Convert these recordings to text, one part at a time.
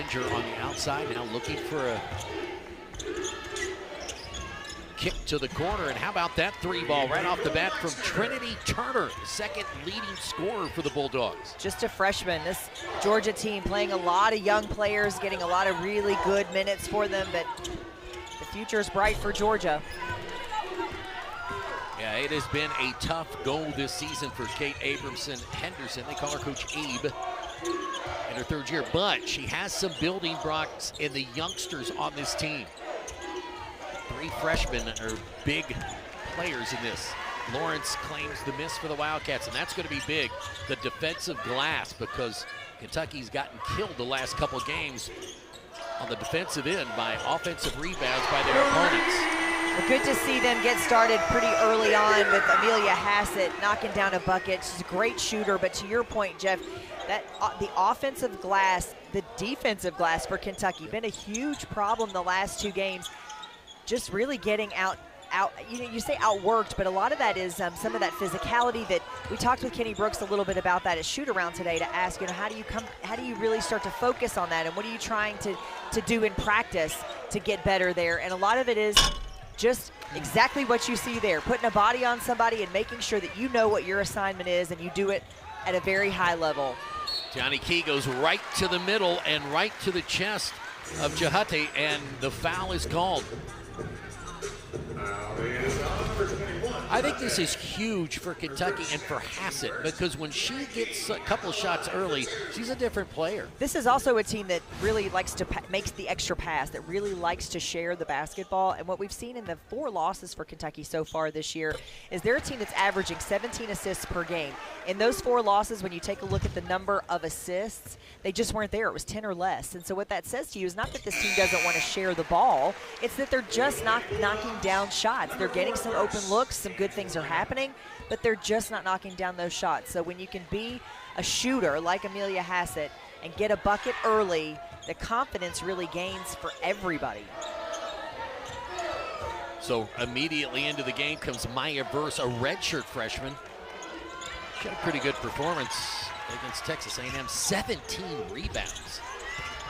Bellinger on the outside, now looking for a kick to the corner. And how about that three ball right off the bat from Trinity Turner, second leading scorer for the Bulldogs. Just a freshman. This Georgia team playing a lot of young players, getting a lot of really good minutes for them, but the future is bright for Georgia. Yeah, it has been a tough go this season for Kate Abramson Henderson. They call her Coach Abe in her third year, but she has some building blocks in the youngsters on this team. 3 freshmen are big players in this. Lawrence claims the miss for the Wildcats, and that's going to be big. The defensive glass, because Kentucky's gotten killed the last couple games on the defensive end by offensive rebounds by their opponents. Well, good to see them get started pretty early on with Amelia Hassett knocking down a bucket. She's a great shooter, but to your point, Jeff, that the offensive glass, the defensive glass for Kentucky, been a huge problem the last 2 games. Just really getting out, you say outworked, but a lot of that is some of that physicality that we talked with Kenny Brooks a little bit about that at shoot around today to ask, how do you really start to focus on that, and what are you trying to do in practice to get better there? And a lot of it is just exactly what you see there, putting a body on somebody and making sure that you know what your assignment is and you do it at a very high level. Johnny Key goes right to the middle and right to the chest of Jahate, and the foul is called. I think this is huge for Kentucky and for Hassett, because when she gets a couple shots early, she's a different player. This is also a team that really likes to makes the extra pass, that really likes to share the basketball. And what we've seen in the 4 losses for Kentucky so far this year is they're a team that's averaging 17 assists per game. In those 4 losses, when you take a look at the number of assists, they just weren't there. It was 10 or less. And so what that says to you is not that this team doesn't want to share the ball, it's that they're just not knocking down shots. They're getting some open looks, some good things are happening, but they're just not knocking down those shots. So when you can be a shooter like Amelia Hassett and get a bucket early, the confidence really gains for everybody. So immediately into the game comes Maya Verse, a redshirt freshman. She had a pretty good performance against Texas A&M, 17 rebounds.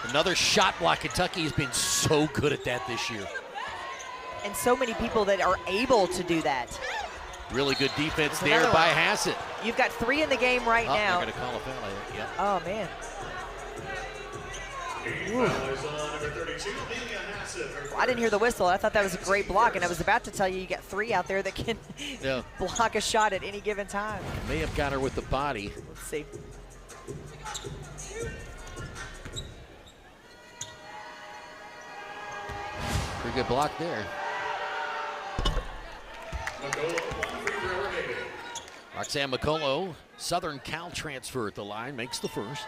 Another shot block. Kentucky has been so good at that this year. And so many people that are able to do that. Really good defense there by Hassett. You've got 3 in the game right now. They're going to call a foul, I think. Yep. Oh, man. Well, I didn't hear the whistle. I thought that was a great block, and I was about to tell you got 3 out there that can block a shot at any given time. May have got her with the body. Let's see. Pretty good block there. Roxanne McCullough, Southern Cal transfer at the line, makes the first.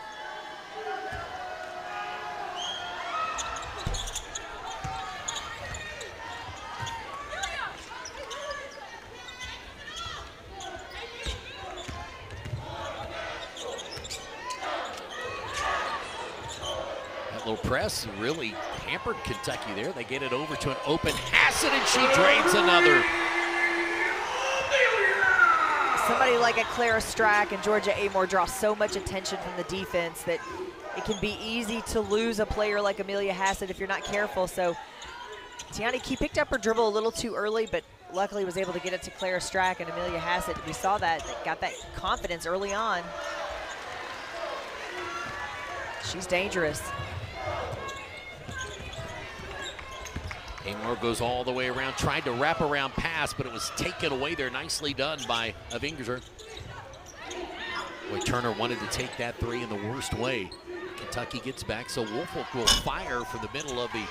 That little press really hampered Kentucky there. They get it over to an open Hassett, and she drains another. Somebody like a Clara Strack and Georgia Amoore draw so much attention from the defense that it can be easy to lose a player like Amelia Hassett if you're not careful. So Tiani Key picked up her dribble a little too early, but luckily was able to get it to Clara Strack and Amelia Hassett. We saw that, got that confidence early on. She's dangerous. Amoore goes all the way around, tried to wrap around pass, but it was taken away there. Nicely done by Avingerser. Boy, Turner wanted to take that 3 in the worst way. Kentucky gets back, so Woolfolk will fire from the middle of the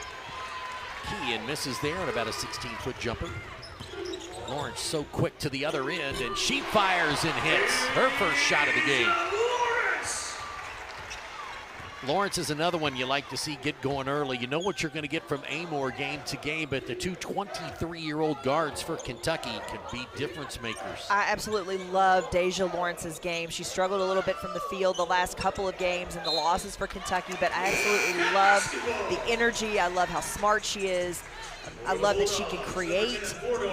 key and misses there on about a 16-foot jumper. Lawrence so quick to the other end, and she fires and hits her first shot of the game. Lawrence is another one you like to see get going early. You know what you're going to get from Amoore game to game, but the 2 23-year-old guards for Kentucky can be difference makers. I absolutely love Deja Lawrence's game. She struggled a little bit from the field the last couple of games and the losses for Kentucky, but I absolutely love the energy. I love how smart she is. I love that she can create.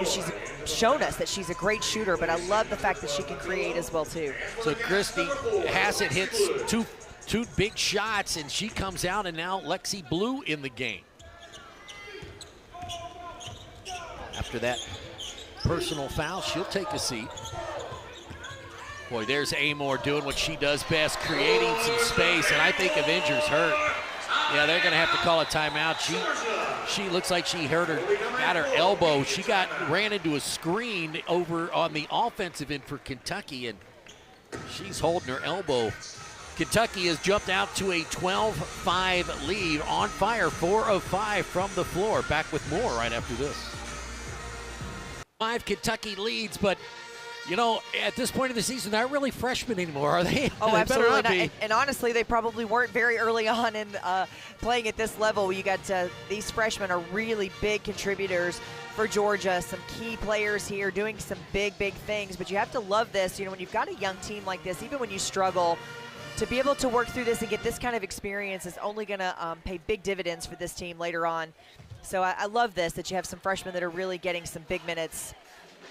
She's shown us that she's a great shooter, but I love the fact that she can create as well, too. So Christy Hassett hits 2 2 big shots, and she comes out, and now Lexi Blue in the game. After that personal foul, she'll take a seat. Boy, there's Amoore doing what she does best, creating some space, and I think Avengers hurt. Yeah, they're gonna have to call a timeout. She looks like she hurt her, got her elbow. She ran into a screen over on the offensive end for Kentucky, and she's holding her elbow. Kentucky has jumped out to a 12-5 lead, on fire, 4 of 5 from the floor. Back with more right after this. 5 Kentucky leads, but you know, at this point of the season, they're not really freshmen anymore, are they? Oh, They absolutely better not. And honestly, they probably weren't very early on in playing at this level. You got these freshmen are really big contributors for Georgia. Some key players here doing some big things. But you have to love this. You know, when you've got a young team like this, even when you struggle, to be able to work through this and get this kind of experience is only going to pay big dividends for this team later on. So I love this, that you have some freshmen that are really getting some big minutes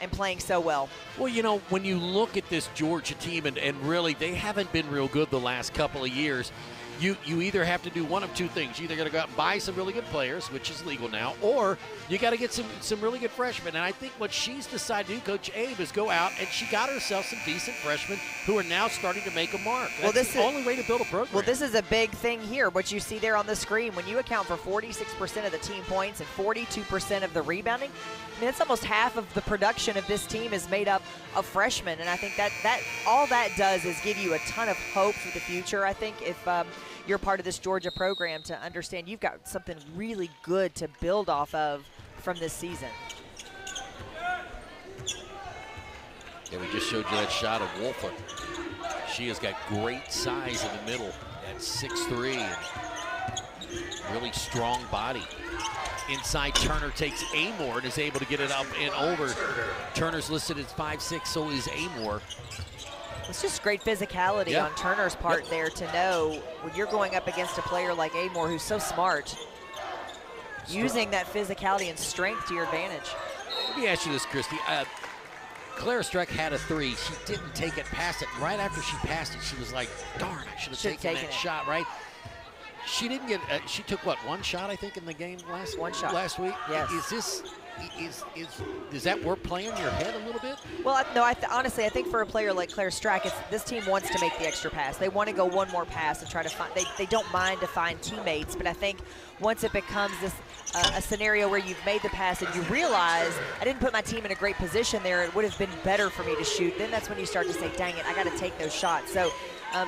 and playing so well. Well, you know, when you look at this Georgia team, and really they haven't been real good the last couple of years, you either have to do one of 2 things. You either got to go out and buy some really good players, which is legal now, or you got to get some really good freshmen. And I think what she's decided to do, Coach Abe, is go out, and she got herself some decent freshmen who are now starting to make a mark. That's the only way to build a program. Well, this is a big thing here, what you see there on the screen. When you account for 46% of the team points and 42% of the rebounding, I mean, that's almost half of the production of this team is made up of freshmen. And I think that all that does is give you a ton of hope for the future. I think if you're part of this Georgia program, to understand you've got something really good to build off of from this season. Yeah, we just showed you that shot of Wolfer. She has got great size in the middle at 6'3", and really strong body. Inside, Turner takes Amoore and is able to get it up and over. Turner's listed as 5'6", so is Amoore. It's just great physicality on Turner's part there to know when you're going up against a player like Amoore, who's so smart, using that physicality and strength to your advantage. Let me ask you this, Christy. Clara Strack had a 3. She didn't take it past it. Right after she passed it, she was like, darn, I should have taken that shot, right? She didn't get, she took what, 1 shot, I think, in the game last week? Yes. Does that work playing in your head a little bit? Well, no, honestly, I think for a player like Clara Strack, this team wants to make the extra pass. They want to go 1 more pass and try to find, they don't mind to find teammates, but I think once it becomes this a scenario where you've made the pass and you realize, I didn't put my team in a great position there, it would have been better for me to shoot, then that's when you start to say, dang it, I got to take those shots. So,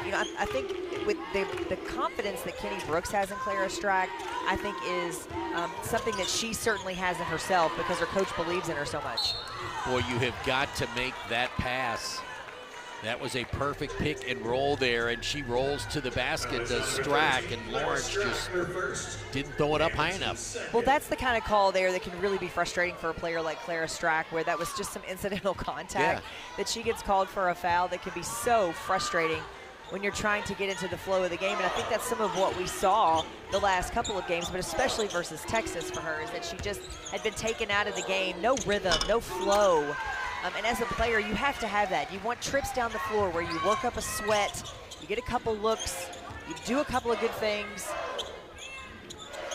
you know, I think with the confidence that Kenny Brooks has in Clara Strack, I think is something that she certainly has in herself because her coach believes in her so much. Boy, you have got to make that pass. That was a perfect pick and roll there, and she rolls to the basket, does Strack, and Lawrence just didn't throw it up high enough. Well, that's the kind of call there that can really be frustrating for a player like Clara Strack, where that was just some incidental contact that she gets called for a foul that can be so frustrating when you're trying to get into the flow of the game. And I think that's some of what we saw the last couple of games, but especially versus Texas for her, is that she just had been taken out of the game, no rhythm, no flow. And as a player, you have to have that. You want trips down the floor where you work up a sweat, you get a couple looks, you do a couple of good things.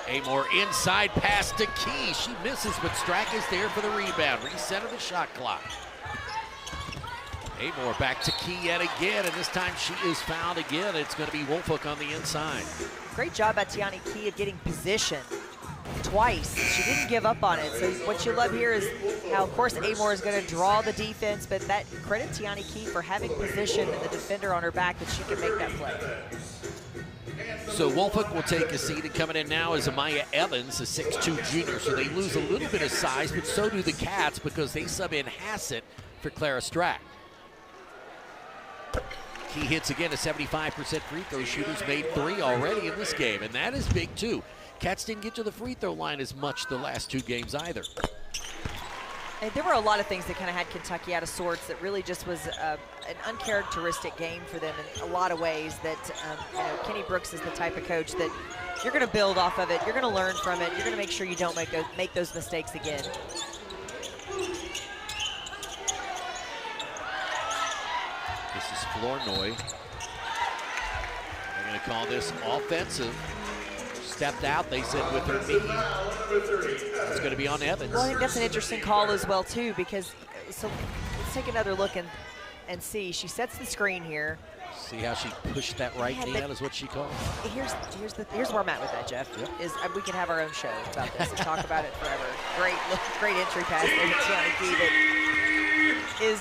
Amoore inside pass to Key. She misses, but Strack is there for the rebound. Reset of the shot clock. Amoore back to Key yet again, and this time she is fouled again. It's going to be Wolfhook on the inside. Great job by Tiani Key of getting position twice. She didn't give up on it. So what you love here is how, of course, Amoore is going to draw the defense, but that credit Tiani Key for having position and the defender on her back that she can make that play. So Wolfhook will take a seat, and coming in now is Amaya Evans, a 6'2" junior. So they lose a little bit of size, but so do the Cats because they sub in Hassett for Clara Strack. Key hits again, a 75% free throw shooter's made 3 already in this game, and that is big too. Cats didn't get to the free throw line as much the last 2 games either. And there were a lot of things that kind of had Kentucky out of sorts that really just was an uncharacteristic game for them in a lot of ways. That you know, Kenny Brooks is the type of coach that you're going to build off of it, you're going to learn from it, you're going to make sure you don't make those mistakes again. This is Flournoy. going to call this offensive. Stepped out, they said, with her knee. It's going to be on Evans. Well, I think that's an interesting call as well, too, because so let's take another look and see. She sets the screen here. See how she pushed that right knee out is what she called. Here's where I'm at with that, Jeff. Yep. Is we can have our own show about this and talk about it forever. Great entry pass there to Tiana Key.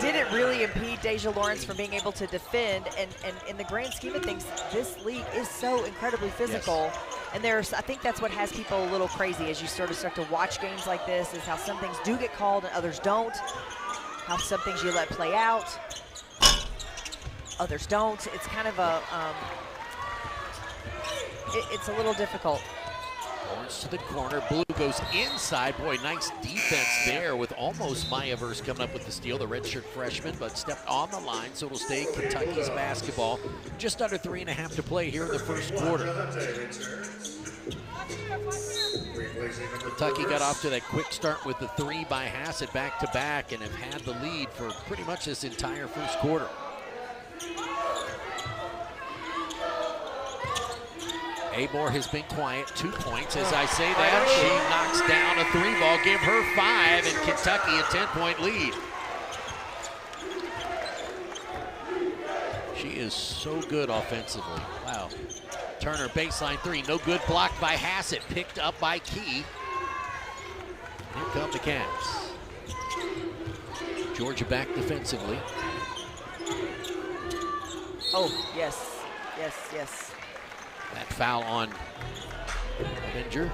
Did it really impede Deja Lawrence from being able to defend? And in the grand scheme of things, this league is so incredibly physical. Yes. And I think that's what has people a little crazy as you sort of start to watch games like this, is how some things do get called and others don't. How some things you let play out, others don't. It's kind of a, it's a little difficult. Lawrence to the corner, Blue goes inside. Boy, nice defense there with almost Mayaverse coming up with the steal, the redshirt freshman, but stepped on the line, so it'll stay Kentucky's basketball. Just under 3.5 to play here in the first quarter. Kentucky got off to that quick start with the 3 by Hassett back-to-back and have had the lead for pretty much this entire first quarter. Amoore has been quiet, 2 points. As I say that, she knocks down a 3 ball, give her 5, and Kentucky a 10-point lead. She is so good offensively. Wow. Turner, baseline 3, no good, blocked by Hassett, picked up by Key. Here come the Cats. Georgia back defensively. Oh, yes, yes, yes. That foul on Avenger.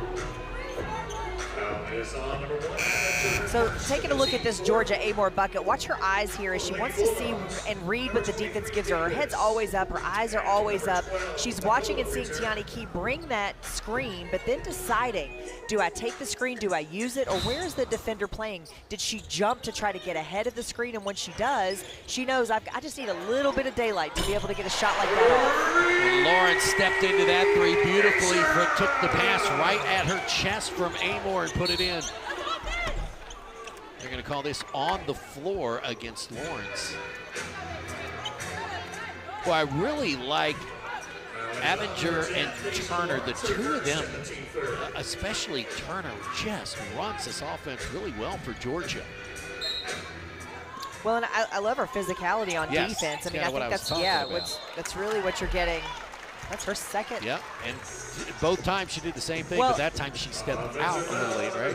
So taking a look at this Georgia Amoore bucket, watch her eyes here as she wants to see and read what the defense gives her. Her head's always up, her eyes are always up. She's watching and seeing Tiana Key bring that screen, but then deciding, do I take the screen, do I use it, or where is the defender playing? Did she jump to try to get ahead of the screen? And when she does, she knows I just need a little bit of daylight to be able to get a shot like that off. And Lawrence stepped into that 3 beautifully, took the pass right at her chest from Amoore and put it in. They're going to call this on the floor against Lawrence. Well, I really like Avenger and Turner. The 2 of them, especially Turner, just runs this offense really well for Georgia. Well, and I love her physicality on yes, defense. I mean, I think that's really what you're getting. That's her second. Yep, and both times she did the same thing, but that time she stepped out a little late, right?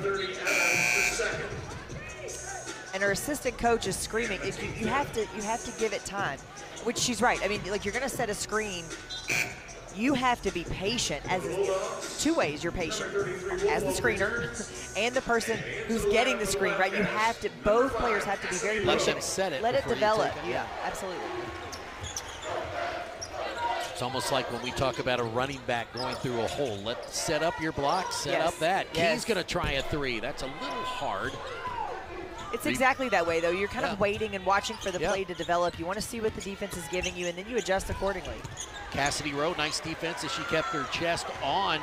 And her assistant coach is screaming, if you have to give it time, which she's right. I mean, like, you're going to set a screen. You have to be patient. As 2 ways you're patient, as the screener and the person who's getting the screen, right? You have to, both players have to be very patient. Let them set it. Let it develop. Yeah, absolutely. It's almost like when we talk about a running back going through a hole. Let's set up your block, set up that. Yes. Key's going to try a 3. That's a little hard. It's exactly that way, though. You're kind of waiting and watching for the play to develop. You want to see what the defense is giving you, and then you adjust accordingly. Cassidy Rowe, nice defense as she kept her chest on.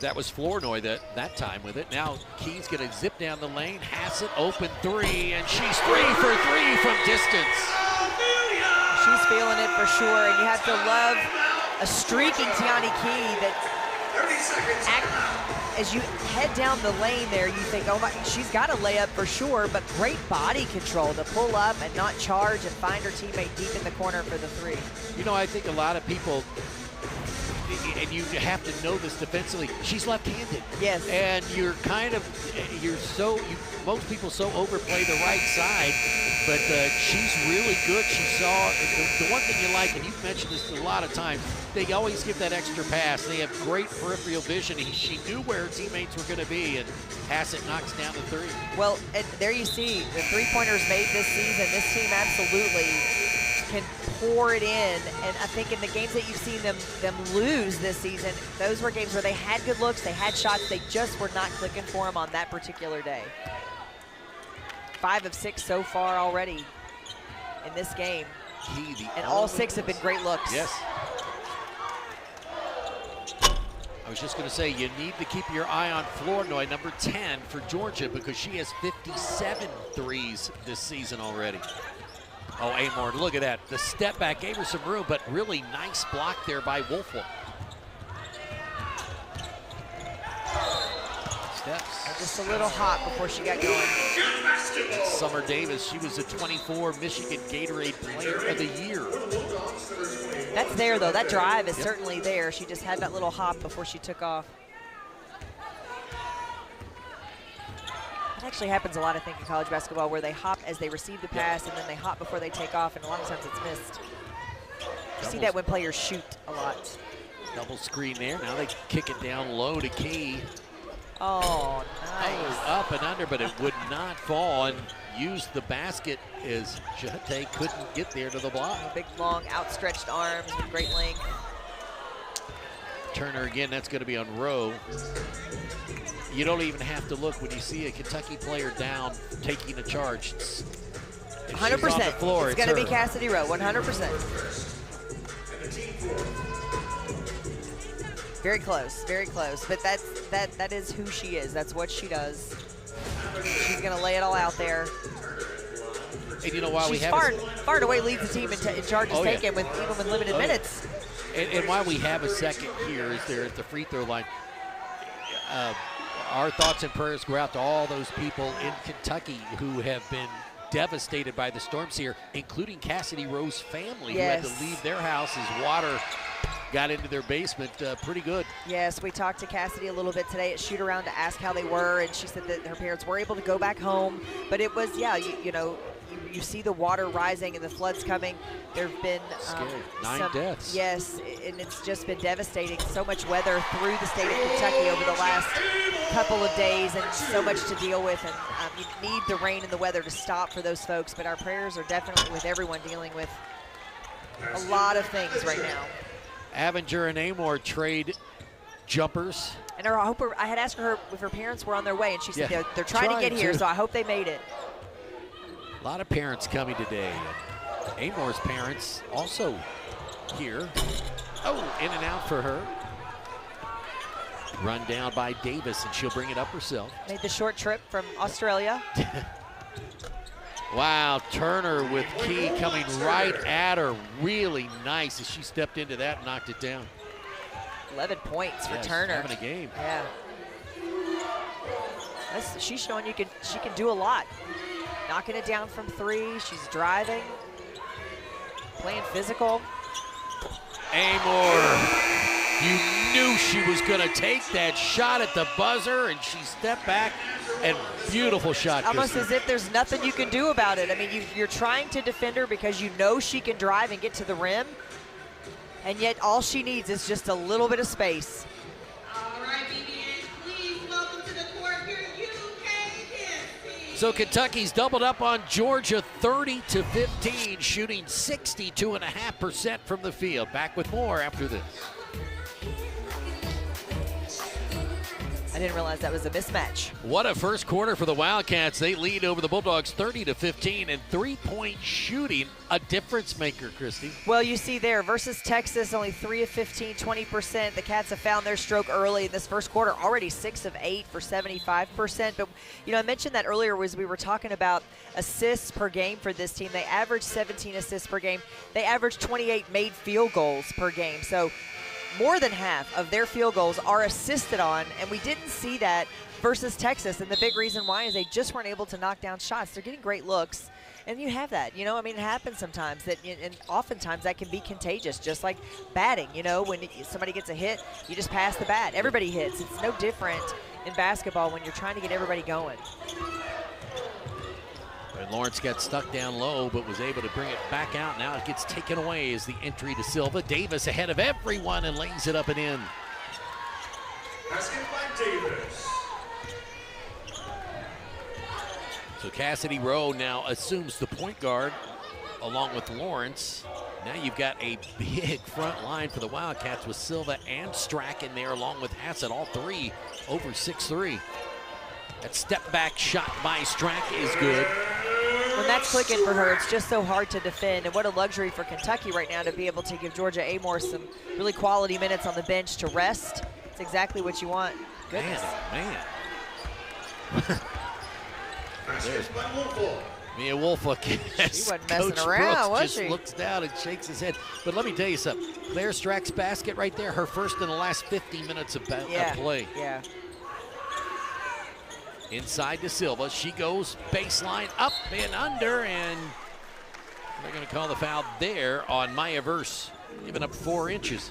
That was Flournoy that time with it. Now Key's going to zip down the lane. Hassett open 3, and she's 3 for 3 from distance. She's feeling it for sure, and you have to love a streaking Tiana Key that as you head down the lane there, you think, oh my, she's got a layup for sure, but great body control to pull up and not charge and find her teammate deep in the corner for the 3. You know, I think a lot of people, and you have to know this defensively, she's left-handed. Yes. And you're kind of, most people so overplay the right side, but she's really good. She saw, the one thing you like, and you've mentioned this a lot of times, they always give that extra pass. They have great peripheral vision. She knew where her teammates were going to be, and Hassett knocks down the 3. Well, and there you see the 3-pointers made this season. This team absolutely can pour it in, and I think in the games that you've seen them lose this season, those were games where they had good looks, they had shots, they just were not clicking for them on that particular day. 5 of 6 so far already in this game, and all 6 have been great looks. Yes. I was just going to say, you need to keep your eye on Flournoy, number 10 for Georgia, because she has 57 threes this season already. Oh, Amoore, look at that. The step back gave her some room, but really nice block there by Wolfel. Steps. Just a little hot before she got going. Summer Davis, she was a 24 Michigan Gatorade Player of the Year. That's there, though. That drive is certainly there. She just had that little hop before she took off. It actually happens a lot, I think, in college basketball, where they hop as they receive the pass, and then they hop before they take off, and a lot of times it's missed. You see that when players shoot a lot. Double screen there. Now they kick it down low to Key. Oh, nice. Oh, up and under, but it would not fall, and used the basket as Jete couldn't get there to the block. Big, long, outstretched arms with great length. Turner again, that's going to be on Rowe. You don't even have to look when you see a Kentucky player down taking a charge. 100%. On the floor, it's going to be Cassidy Rowe, 100%. Very close, very close. But that is who she is. That's what she does. She's going to lay it all out there. And you know why we have far and away leads the team in charges taken even with limited minutes. And why we have a second here is there at the free throw line. Our thoughts and prayers go out to all those people in Kentucky who have been devastated by the storms here, including Cassidy Rowe's family, who had to leave their house as water got into their basement pretty good. Yes, we talked to Cassidy a little bit today at shoot-around to ask how they were, and she said that her parents were able to go back home. But it was, you know, you see the water rising and the floods coming. There have been 9 deaths. Yes, and it's just been devastating. So much weather through the state of Kentucky over the last couple of days, and so much to deal with. And you need the rain and the weather to stop for those folks. But our prayers are definitely with everyone dealing with a lot of things right now. Avenger and Amoore trade jumpers. And I had asked her if her parents were on their way, and she said they're trying to get here, so I hope they made it. A lot of parents coming today. Amoore's parents also here. Oh, in and out for her. Run down by Davis, and she'll bring it up herself. Made the short trip from Australia. Wow, Turner with Key coming right at her. Really nice as she stepped into that and knocked it down. 11 points for Turner. She's having a game. Yeah. She's showing she can do a lot. Knocking it down from 3. She's driving. Playing physical. Amoore. You knew she was going to take that shot at the buzzer, and she stepped back, and beautiful shot. Almost as if there's nothing you can do about it. I mean, you're trying to defend her because you know she can drive and get to the rim, and yet all she needs is just a little bit of space. All right, BBN, please welcome to the court your UK. So Kentucky's doubled up on Georgia 30-15, shooting 62.5% from the field. Back with more after this. I didn't realize that was a mismatch. What a first quarter for the Wildcats. They lead over the Bulldogs 30-15, and three-point shooting, a difference maker, Christy. Well, you see there, versus Texas, only 3 of 15, 20%. The Cats have found their stroke early in this first quarter, already 6 of 8 for 75%. But, you know, I mentioned that earlier as we were talking about assists per game for this team. They average 17 assists per game. They average 28 made field goals per game. So more than half of their field goals are assisted on, and we didn't see that versus Texas. And the big reason why is they just weren't able to knock down shots. They're getting great looks, and you have that. You know, I mean, it happens sometimes, and oftentimes that can be contagious, just like batting. You know, when somebody gets a hit, you just pass the bat. Everybody hits. It's no different in basketball when you're trying to get everybody going. And Lawrence got stuck down low, but was able to bring it back out. Now it gets taken away as the entry to Silva. Davis ahead of everyone and lays it up and in. Basket by Davis. So Cassidy Rowe now assumes the point guard along with Lawrence. Now you've got a big front line for the Wildcats with Silva and Strack in there along with Hassett, all three over 6'3". That step back shot by Strack is good. When that's clicking for her, it's just so hard to defend. And what a luxury for Kentucky right now to be able to give Georgia Amoore some really quality minutes on the bench to rest. It's exactly what you want. Goodness. Man, oh man. Mia Wolfolk, She wasn't messing around, was she? Looks down and shakes his head. But let me tell you something. Clara Strack's basket right there, her first in the last 50 minutes of play. Yeah. Inside to Silva. She goes baseline up and under, and they're going to call the foul there on Maya Verse, giving up 4 inches.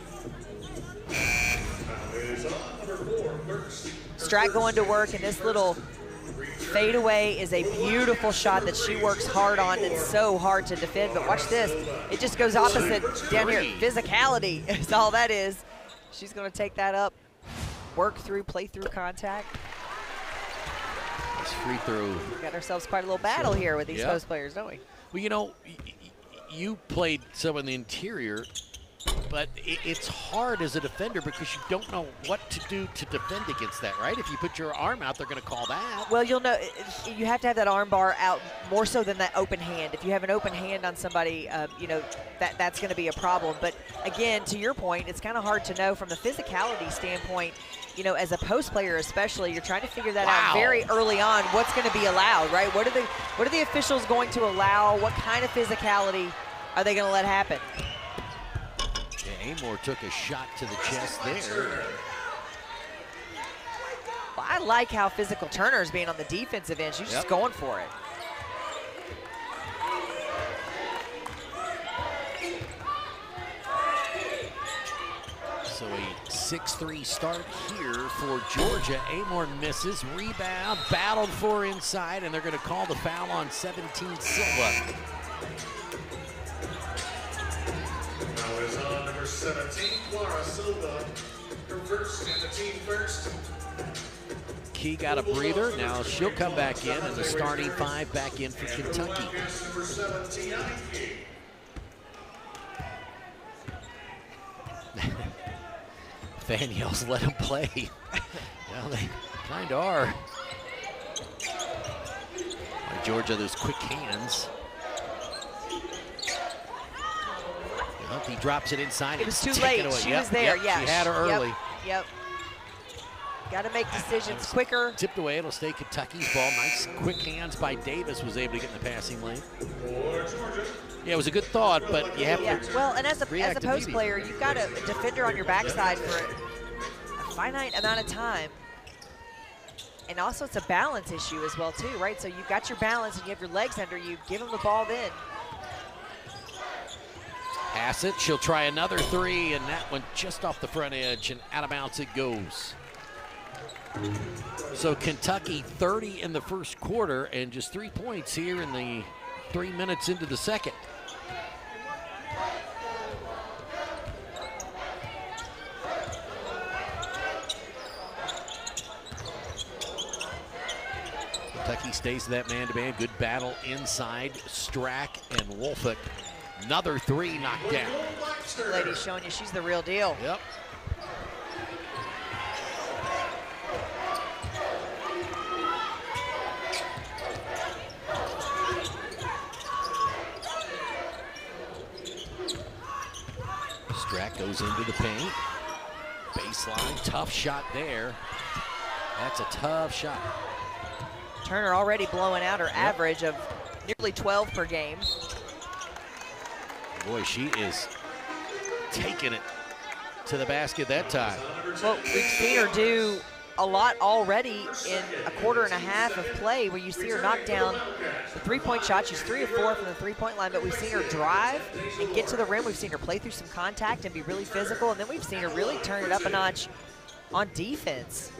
Strack going to work, and this little fadeaway is a beautiful shot that she works hard on. It's so hard to defend, but watch this. It just goes opposite down here. Physicality is all that is. She's going to take that up, work through, play through contact. It's free throw. We got ourselves quite a little battle here with these post players, don't we? Well, you know, you played some in the interior, but it's hard as a defender because you don't know what to do to defend against that, right? If you put your arm out, they're going to call that. Well, you'll know, you have to have that arm bar out more so than that open hand. If you have an open hand on somebody, you know, that's going to be a problem. But again, to your point, it's kind of hard to know from the physicality standpoint. You know, as a post player especially, you're trying to figure that out very early on. What's going to be allowed, right? What are the officials going to allow? What kind of physicality are they going to let happen? Yeah, Amoore took a shot to the chest there. Well, I like how physical Turner's being on the defensive end. She's just going for it. So a 6-3 start here for Georgia. Amoore misses, rebound, battled for inside, and they're going to call the foul on 17 Silva. Now is on number 17, Clara Silva. Her first and the team first. Key got a breather. Now she'll come back in, and the starting 5 back in for Kentucky. Number 17, Key. Fan yells, let him play. Well, they kind of are. Georgia, those quick hands. Well, he drops it inside. It was too late. She was there, yeah. She had her early. Yep. Got to make decisions quicker. Tipped away. It'll stay Kentucky's ball. Nice quick hands by Davis. Was able to get in the passing lane. Yeah, it was a good thought, but you have to. Well, and as a post player, you've got a defender on your backside for a finite amount of time. And also, it's a balance issue as well, too, right? So you've got your balance and you have your legs under you. Give them the ball then. Hassett, she'll try another 3, and that one just off the front edge, and out of bounds it goes. So Kentucky 30 in the first quarter, and just 3 points here in the 3 minutes into the second. Kentucky stays to that man-to-man. Good battle inside. Strack and Wolfolk. Another 3 knocked down. Lady's showing you she's the real deal. Yep. Strack goes into the paint. Baseline, tough shot there. That's a tough shot. Turner already blowing out her average of nearly 12 per game. Boy, she is taking it to the basket that time. Well, we've seen her do a lot already in a quarter and a half of play, where you see her knock down the three-point shot. She's 3 of 4 from the three-point line, but we've seen her drive and get to the rim. We've seen her play through some contact and be really physical, and then we've seen her really turn it up a notch on defense.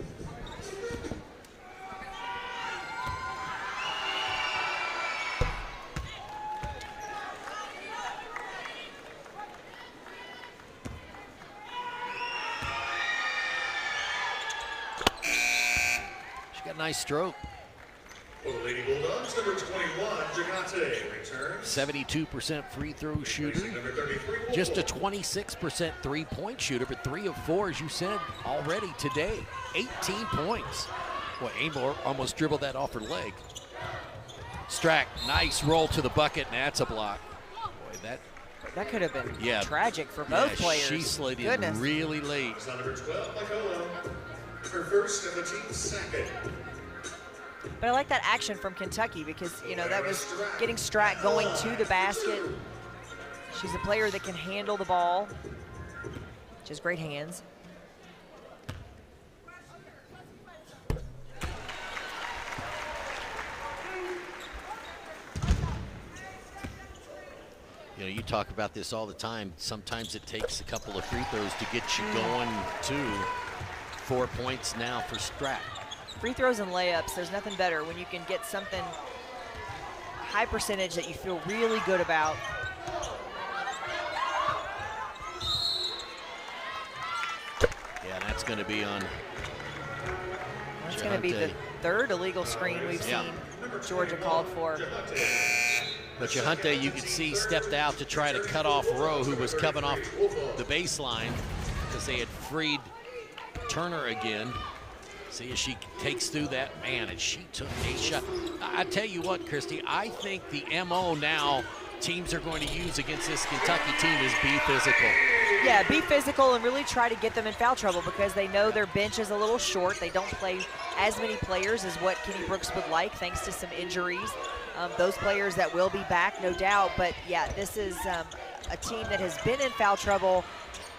Nice stroke. For the Lady Bulldogs, number 21, Jagate returns. 72% free throw shooter. Just a 26% three-point shooter, but 3 of 4, as you said, already today. 18 points. Boy, Amoore almost dribbled that off her leg. Strack, nice roll to the bucket, and that's a block. Boy, that could have been tragic for both players. She slid in really late. Number 12, Michaela. Her first and the team's second. But I like that action from Kentucky because, you know, that was getting Strack going to the basket. She's a player that can handle the ball. She has great hands. You know, you talk about this all the time. Sometimes it takes a couple of free throws to get you going too. 4 points now for Strack. Free throws and layups, there's nothing better when you can get something high percentage that you feel really good about. Yeah, that's going to be on. That's going to be the third illegal screen we've seen Georgia called for. But Jahunte, you could see, stepped out to try to cut off Rowe, who was coming off the baseline because they had freed Turner again. See as she takes through that, man, and she took a shot. I tell you what, Christy, I think the MO now teams are going to use against this Kentucky team is be physical. Yeah, be physical and really try to get them in foul trouble because they know their bench is a little short. They don't play as many players as what Kenny Brooks would like, thanks to some injuries. Those players that will be back, no doubt. But yeah, this is a team that has been in foul trouble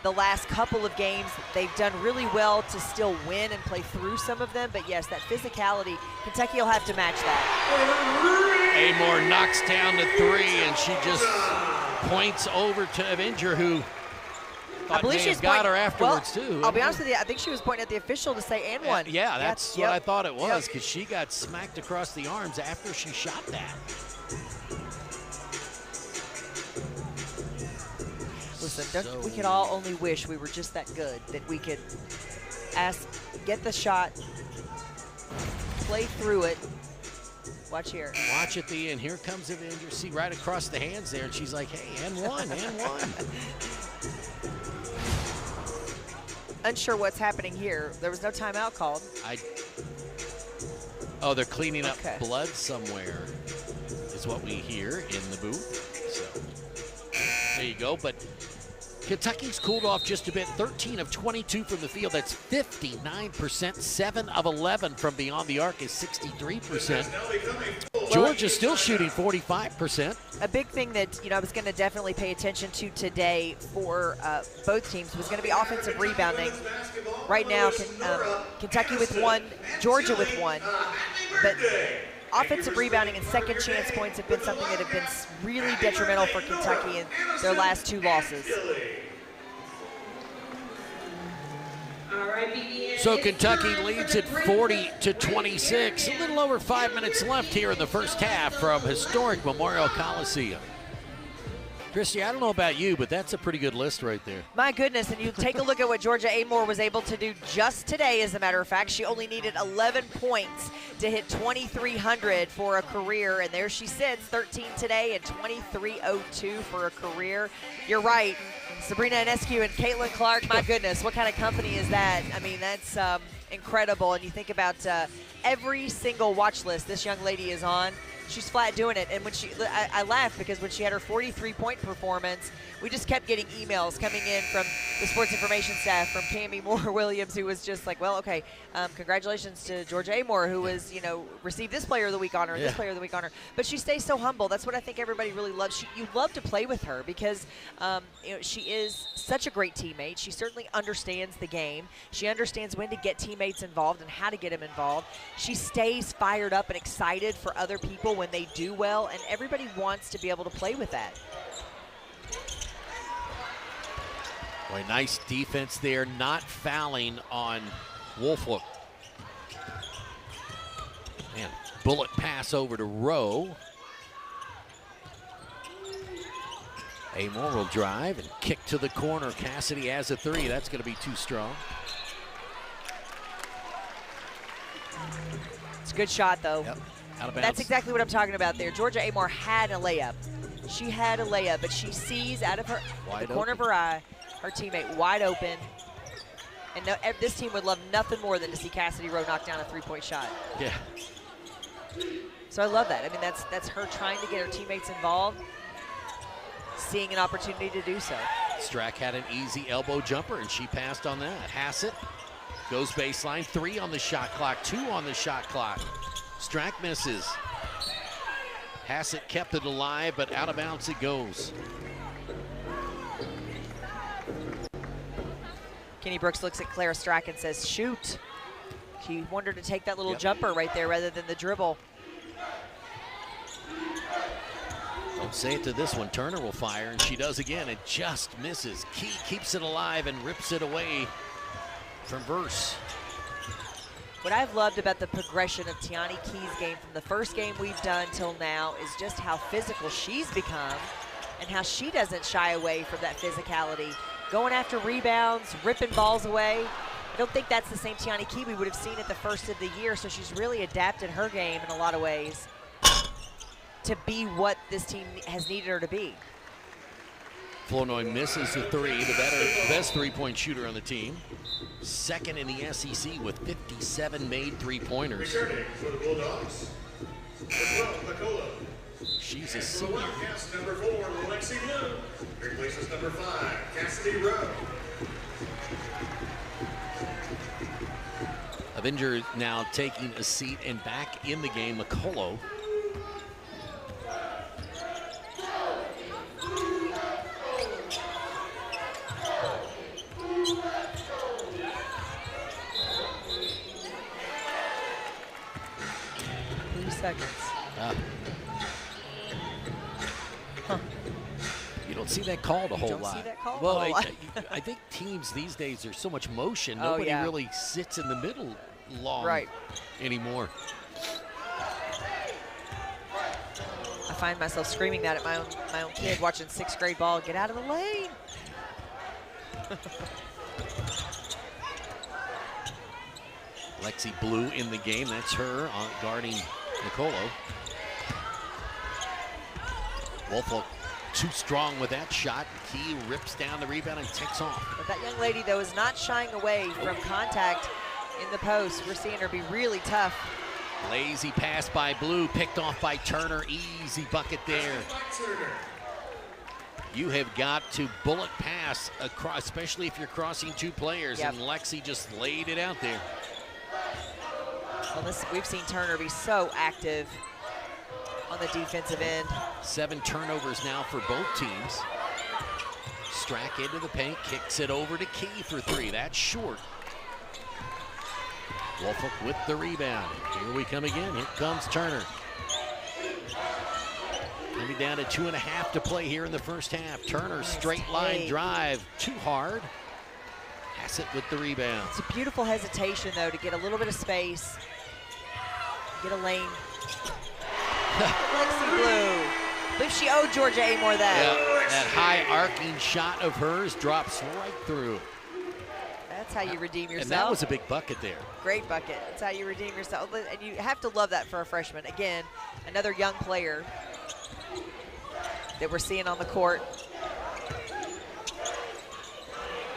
the last couple of games. They've done really well to still win and play through some of them. But yes, that physicality, Kentucky will have to match that. Amoore knocks down the three, and she just points over to Avenger, who I believe she's got her afterwards, too. I'll be honest with you, I think she was pointing at the official to say and one. Yeah, that's what I thought it was, because she got smacked across the arms after she shot that. Listen, we could all only wish we were just that good, that we could get the shot, play through it. Watch here. Watch at the end. Here comes Avenger. See right across the hands there, and she's like, hey, and one. Unsure what's happening here. There was no timeout called. Oh, they're cleaning up blood somewhere, is what we hear in the booth. So there you go. But Kentucky's cooled off just a bit. 13 of 22 from the field. That's 59%. 7 of 11 from beyond the arc is 63%. Georgia's still shooting 45%. A big thing that, you know, I was going to definitely pay attention to today for both teams was going to be offensive rebounding. Right now, Kentucky with 1, Georgia with 1. But offensive rebounding and second chance points have been something that have been really detrimental for Kentucky in their last 2 losses. So Kentucky leads at 40-26. A little over 5 minutes left here in the first half from historic Memorial Coliseum. Christy, I don't know about you, but that's a pretty good list right there. My goodness, and you take a look at what Georgia Amoore was able to do just today, as a matter of fact. She only needed 11 points to hit 2,300 for a career, and there she sits, 13 today and 23.02 for a career. You're right, Sabrina Enescu and Caitlin Clark, my goodness, what kind of company is that? I mean, that's incredible, and you think about every single watch list this young lady is on. She's flat doing it, and when I laughed because when she had her 43-point performance, we just kept getting emails coming in from the sports information staff, from Cammie Moore-Williams, who was just like, well, okay, congratulations to Georgia Amoore, who was, you know, received this Player of the Week honor and this Player of the Week honor. But she stays so humble. That's what I think everybody really loves. You love to play with her because, you know, she is such a great teammate. She certainly understands the game. She understands when to get teammates involved and how to get them involved. She stays fired up and excited for other people when they do well, and everybody wants to be able to play with that. Boy, nice defense there, not fouling on Woolfolk. Man, bullet pass over to Rowe. Amoore will drive and kick to the corner. Cassidy has a 3. That's going to be too strong. It's a good shot, though. Yep. Out of bounds. That's exactly what I'm talking about there. Georgia Amoore had a layup. She had a layup, but she sees out of her the corner of her eye her teammate wide open. And no, this team would love nothing more than to see Cassidy Rowe knock down a 3-point shot. Yeah. So I love that. I mean, that's her trying to get her teammates involved, seeing an opportunity to do so. Strack had an easy elbow jumper, and she passed on that. Hassett goes baseline, 3 on the shot clock, 2 on the shot clock. Strack misses. Hassett kept it alive, but out of bounds it goes. Kenny Brooks looks at Clara Strack and says, shoot. She wanted to take that little jumper right there rather than the dribble. Don't say it to this one. Turner will fire, and she does again. It just misses. Key keeps it alive and rips it away from Verse. What I've loved about the progression of Tiani Key's game from the first game we've done till now is just how physical she's become and how she doesn't shy away from that physicality. Going after rebounds, ripping balls away. I don't think that's the same Tiani Key we would have seen at the first of the year, so she's really adapted her game in a lot of ways to be what this team has needed her to be. Flournoy misses the three, the best three-point shooter on the team. Second in the SEC with 57 made three-pointers. Returning for the Bulldogs, Nicola. She's a And for the senior. Wildcats, number 4, Lexi Blue. Replaces number 5, Cassidy Rowe. Avenger now taking a seat and back in the game, McCullough. Seconds. You don't see that called a whole lot. Don't see that called well, a whole lot. I think teams these days, there's so much motion, Oh, nobody yeah. really sits in the middle long anymore. I find myself screaming that at my own kid watching 6th grade ball. Get out of the lane. Lexi Blue in the game. That's her guarding Nicolo. Wolfolk too strong with that shot. Key rips down the rebound and takes off. But that young lady, though, is not shying away from contact in the post. We're seeing her be really tough. Lazy pass by Blue, picked off by Turner. Easy bucket there. You have got to bullet pass across, especially if you're crossing two players, and Lexi just laid it out there. Well, we've seen Turner be so active on the defensive end. 7 turnovers now for both teams. Strack into the paint, kicks it over to Key for 3. That's short. Wolfolk with the rebound. Here we come again. Here comes Turner. Coming down to 2.5 to play here in the first half. Turner straight line drive, too hard. Hassett with the rebound. It's a beautiful hesitation, though, to get a little bit of space, get a lane. Lexi Blue. I believe she owed Georgia Amoore that. Yeah, that high arcing shot of hers drops right through. That's how you redeem yourself. And that was a big bucket there. Great bucket. That's how you redeem yourself. And you have to love that for a freshman. Again, another young player that we're seeing on the court.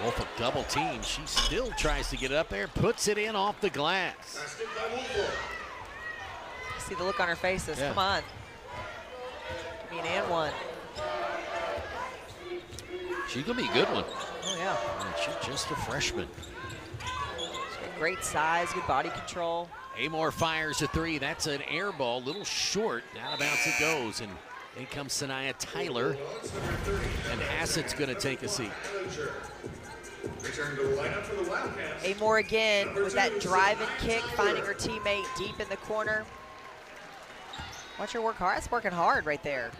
Wolfolk double team. She still tries to get it up there, puts it in off the glass. See the look on her face. Says, come on. Give me an and one. She's going to be a good one. Oh, yeah. She's just a freshman. She's got great size, good body control. Amoore fires a 3. That's an air ball, little short. Out of bounds it goes. And in comes Sanaya Tyler. And Hassett's going to take a seat. Return to the lineup for the Wildcats. Amoore again with that driving kick, finding her teammate deep in the corner. Watch her work hard. That's working hard right there.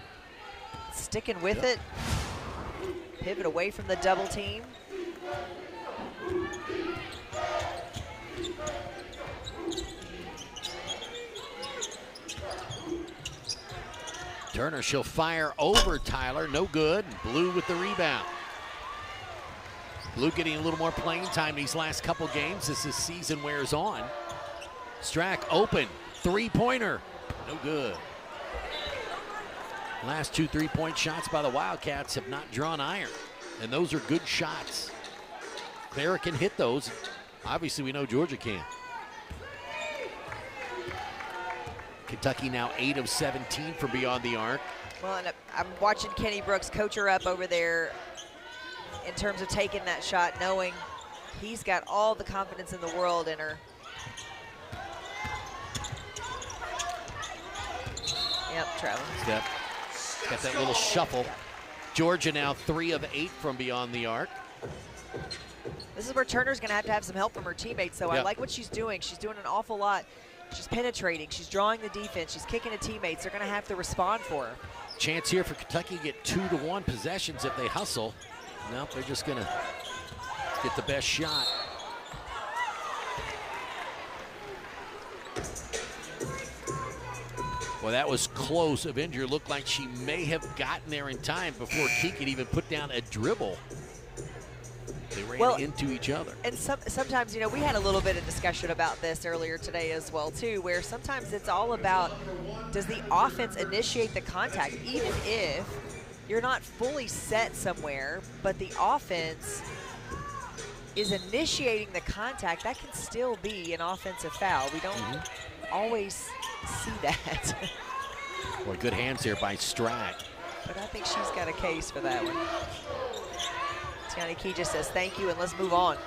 Sticking with it. Pivot away from the double team. Turner, she'll fire over Tyler. No good. Blue with the rebound. Blue getting a little more playing time these last couple games as this season wears on. Strack open. 3-pointer. No good. Last 2 3-point shots by the Wildcats have not drawn iron. And those are good shots. Clara can hit those. Obviously, we know Georgia can. Kentucky now 8 of 17 from beyond the arc. Well, and I'm watching Kenny Brooks coach her up over there in terms of taking that shot, knowing he's got all the confidence in the world in her. Yep, traveling. Step. Got that little shuffle. Georgia now 3 of 8 from beyond the arc. This is where Turner's going to have some help from her teammates, so I Yep. like what she's doing. She's doing an awful lot. She's penetrating. She's drawing the defense. She's kicking to teammates. They're going to have to respond for her. Chance here for Kentucky to get 2-to-1 possessions if they hustle. Nope, they're just going to get the best shot. Well, that was close. Avenger looked like she may have gotten there in time before Key could even put down a dribble. They ran into each other. And sometimes, you know, we had a little bit of discussion about this earlier today as well, too, where sometimes it's all about, does the offense initiate the contact? Even if you're not fully set somewhere, but the offense is initiating the contact, that can still be an offensive foul. We don't always see that. Boy, good hands here by Strack. But I think she's got a case for that one. Tiani Key just says thank you and let's move on.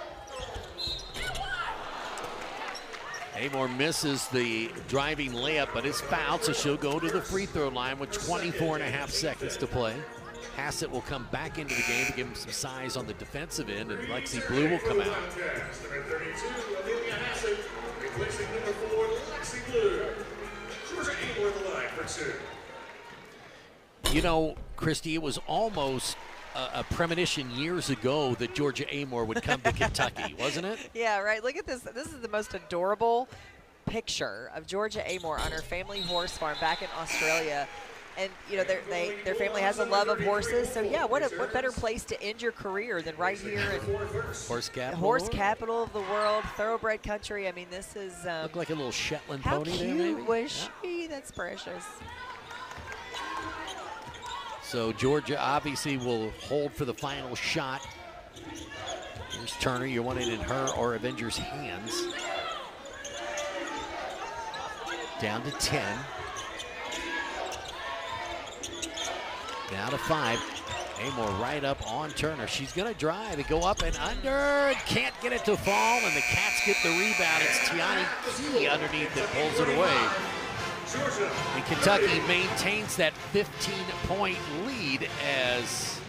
Amoore misses the driving layup, but is fouled, so she'll go to the free throw line with 24.5 seconds to play. Hassett will come back into the game to give him some size on the defensive end, and Lexi Blue will come out. Number 32, Amelia Hassett, replacing number 4, Lexi Blue. Georgia Amoore the line for 2. You know, Christy, it was almost a premonition years ago that Georgia Amoore would come to Kentucky, wasn't it? Yeah, right. Look at this. This is the most adorable picture of Georgia Amoore on her family horse farm back in Australia. And, you know, their family has a love of horses. So, yeah, what better place to end your career than right here in Horse capital. horse capital of the world, thoroughbred country. I mean, this is Look like a little Shetland how pony cute there, maybe. was she? That's precious. So Georgia obviously will hold for the final shot. Here's Turner. You want it in her or Avenger's hands. Down to 10. Now to 5. Amoore right up on Turner. She's going to drive. They go up and under. Can't get it to fall, and the Cats get the rebound. It's Tiani Key underneath that pulls it away. And Kentucky maintains that 15-point lead as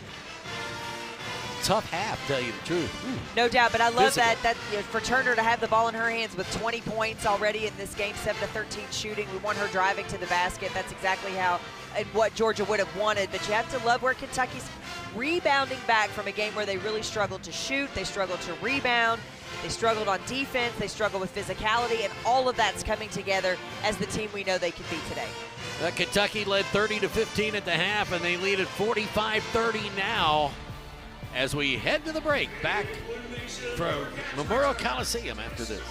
tough half, tell you the truth. No doubt, but I love Physical. that you know, for Turner to have the ball in her hands with 20 points already in this game, 7-13 shooting. We want her driving to the basket. That's exactly how and what Georgia would have wanted. But you have to love where Kentucky's rebounding back from a game where they really struggled to shoot. They struggled to rebound. They struggled on defense. They struggled with physicality, and all of that's coming together as the team we know they can be today. Kentucky led 30-15 at the half, and they lead at 45-30 now as we head to the break. Back from Memorial Coliseum after this.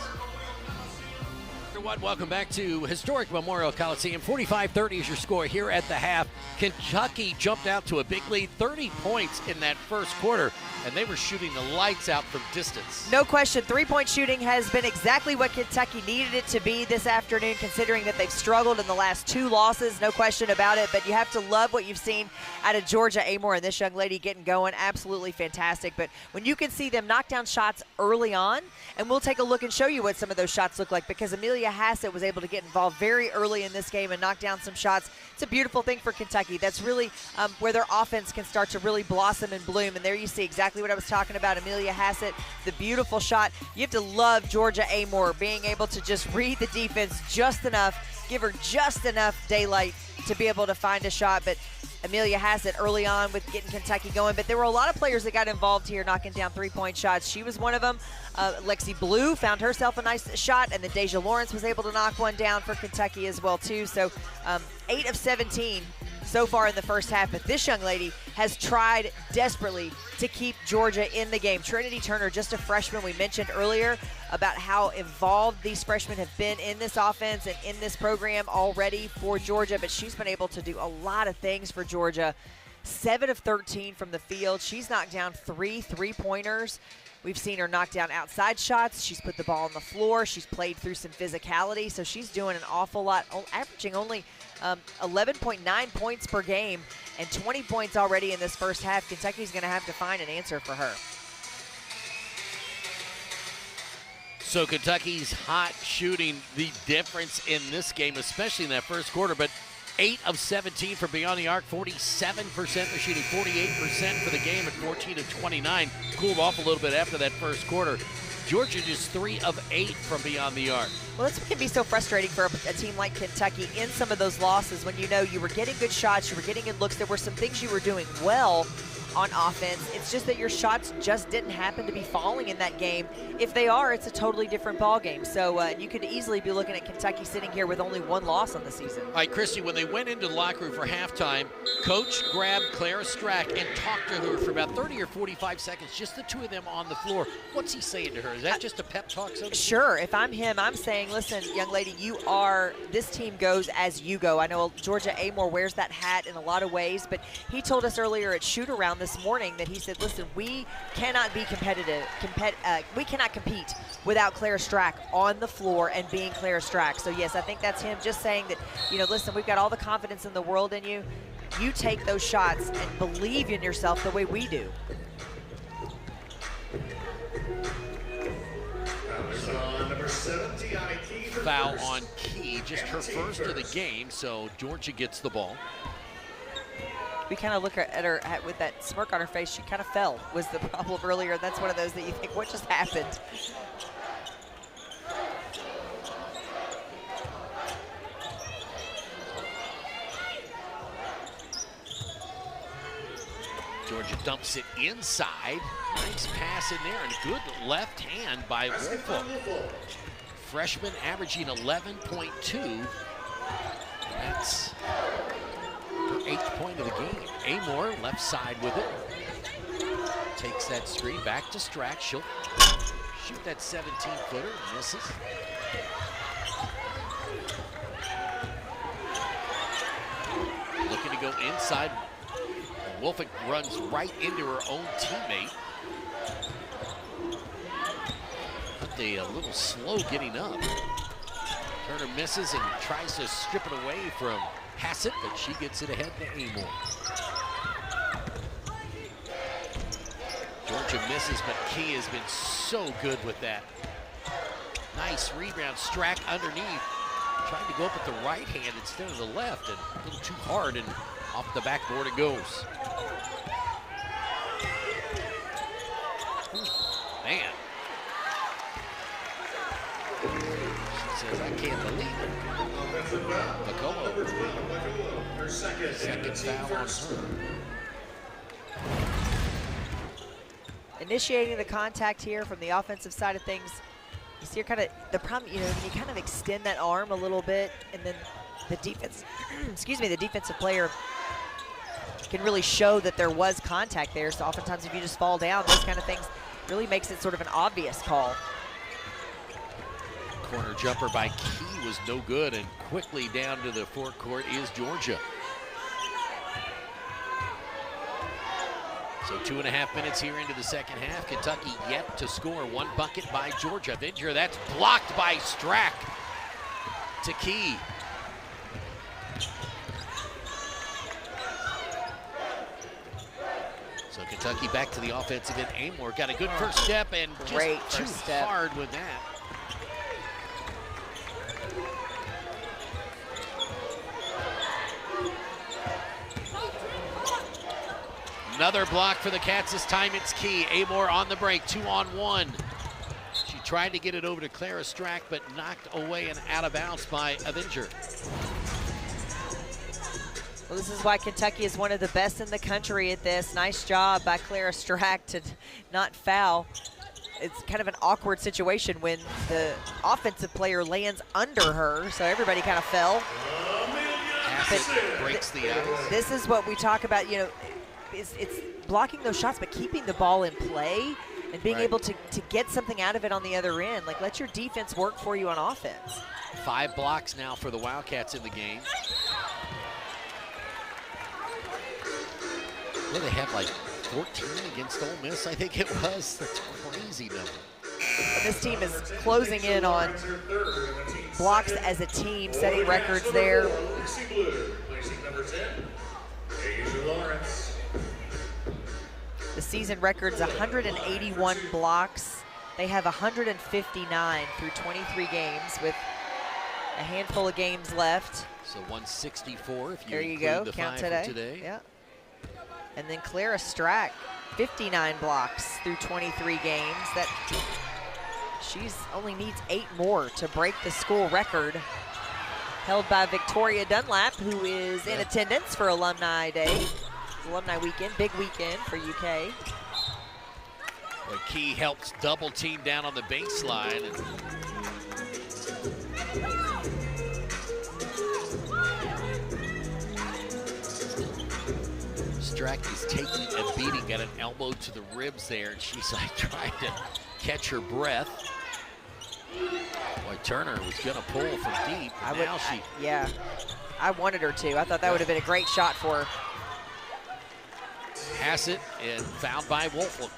Welcome back to historic Memorial Coliseum. 45-30 is your score here at the half. Kentucky jumped out to a big lead, 30 points in that first quarter, and they were shooting the lights out from distance. No question, three-point shooting has been exactly what Kentucky needed it to be this afternoon, considering that they've struggled in the last 2 losses, no question about it. But you have to love what you've seen out of Georgia Amoore and this young lady getting going. Absolutely fantastic. But when you can see them knock down shots early on, and we'll take a look and show you what some of those shots look like, because Amelia Hassett was able to get involved very early in this game and knock down some shots. It's a beautiful thing for Kentucky. That's really where their offense can start to really blossom and bloom. And there you see exactly what I was talking about. Amelia Hassett, the beautiful shot. You have to love Georgia Amoore being able to just read the defense just enough, give her just enough daylight to be able to find a shot. But Amelia Hassett early on with getting Kentucky going. But there were a lot of players that got involved here knocking down three-point shots. She was one of them. Lexi Blue found herself a nice shot, and then Deja Lawrence was able to knock one down for Kentucky as well, too. So 8 of 17 so far in the first half. But this young lady has tried desperately to keep Georgia in the game. Trinity Turner, just a freshman, we mentioned earlier about how involved these freshmen have been in this offense and in this program already for Georgia, but she's been able to do a lot of things for Georgia. 7 of 13 from the field. She's knocked down 3 three-pointers. We've seen her knock down outside shots. She's put the ball on the floor. She's played through some physicality, so she's doing an awful lot, averaging only 11.9 points per game and 20 points already in this first half. Kentucky's going to have to find an answer for her. So Kentucky's hot shooting, the difference in this game, especially in that first quarter. But 8 of 17 from beyond the arc, 47%. They're shooting 48% for the game at 14 of 29. Cooled off a little bit after that first quarter. Georgia just 3 of 8 from beyond the arc. Well, this can be so frustrating for a team like Kentucky in some of those losses when you know you were getting good shots, you were getting good looks, there were some things you were doing well on offense. It's just that your shots just didn't happen to be falling in that game. If they are, it's a totally different ball game. So you could easily be looking at Kentucky sitting here with only 1 loss on the season. All right, Christy, when they went into the locker room for halftime, Coach grabbed Clara Strack and talked to her for about 30 or 45 seconds, just the two of them on the floor. What's he saying to her? Is that just a pep talk? Sure. If I'm him, I'm saying, listen, young lady, this team goes as you go. I know Georgia Amoore wears that hat in a lot of ways, but he told us earlier at shoot-around this morning that he said, listen, we cannot be competitive. We cannot compete without Clara Strack on the floor and being Clara Strack. So, yes, I think that's him just saying that, listen, we've got all the confidence in the world in you. You take those shots and believe in yourself the way we do. Foul on Key, just her first of the game, so Georgia gets the ball. We kind of look at her with that smirk on her face. She kind of fell, was the problem earlier. That's one of those that you think, what just happened? Georgia dumps it inside. Nice pass in there, and good left hand by Wolfo. Freshman averaging 11.2. That's her 8th point of the game. Amoore left side with it. Takes that screen back to Strack. She'll shoot that 17-footer. Misses. Looking to go inside. Wolfick runs right into her own teammate. But they a little slow getting up. Turner misses and tries to strip it away from Hassett, but she gets it ahead to Amoore. Georgia misses, but Key has been so good with that. Nice rebound. Strack underneath. Trying to go up with the right hand instead of the left, and a little too hard, and off the backboard it goes. Man. She says, I can't believe it. Second foul on her. Initiating the contact here from the offensive side of things. You see, the problem, when you kind of extend that arm a little bit, and then the defense, the defensive player can really show that there was contact there. So oftentimes, if you just fall down, those kind of things really makes it sort of an obvious call. Corner jumper by Key was no good, and quickly down to the forecourt is Georgia. So 2.5 minutes here into the second half. Kentucky yet to score. 1 bucket by Georgia. Avenger, that's blocked by Strack to Key. So Kentucky back to the offensive end. Amoore got a good first step, and great just too hard with that. Another block for the Cats. This time it's Key. Amoore on the break, 2-on-1. She tried to get it over to Clara Strack, but knocked away and out of bounds by Avenger. Well, this is why Kentucky is one of the best in the country at this. Nice job by Clara Strack to not foul. It's kind of an awkward situation when the offensive player lands under her, so everybody kind of fell. Hassett breaks the ice. This is what we talk about, it's blocking those shots, but keeping the ball in play and being able to get something out of it on the other end. Like, let your defense work for you on offense. 5 blocks now for the Wildcats in the game. Well, they have like 14 against Ole Miss, I think it was. That's a crazy number. And this team is closing in on blocks as a team, setting records there. The season record's 181 blocks. They have 159 through 23 games with a handful of games left. So 164 if you there you include go, the count 5 today. today. Yeah. And then Clara Strack, 59 blocks through 23 games. That she's only needs 8 more to break the school record held by Victoria Dunlap, who is in attendance for Alumni Day. Alumni weekend, big weekend for UK. Well, Key helps double team down on the baseline. And Strack is taking a beating, got an elbow to the ribs there, and she's like trying to catch her breath. Boy, Turner was gonna pull from deep. Yeah, I wanted her to. I thought that would have been a great shot for her. Hassett and fouled by Wolflock.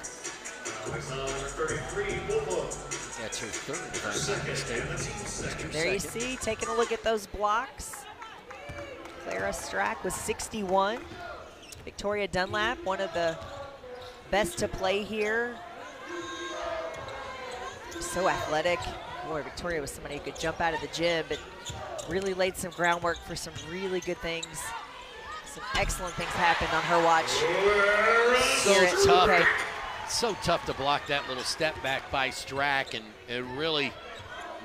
That's her third, if I'm not mistaken. There you see, taking a look at those blocks. Clara Strack was 61. Victoria Dunlap, one of the best to play here. So athletic. Boy, Victoria was somebody who could jump out of the gym, but really laid some groundwork for some really good things. Some excellent things happened on her watch. So tough. So tough to block that little step back by Strack, and really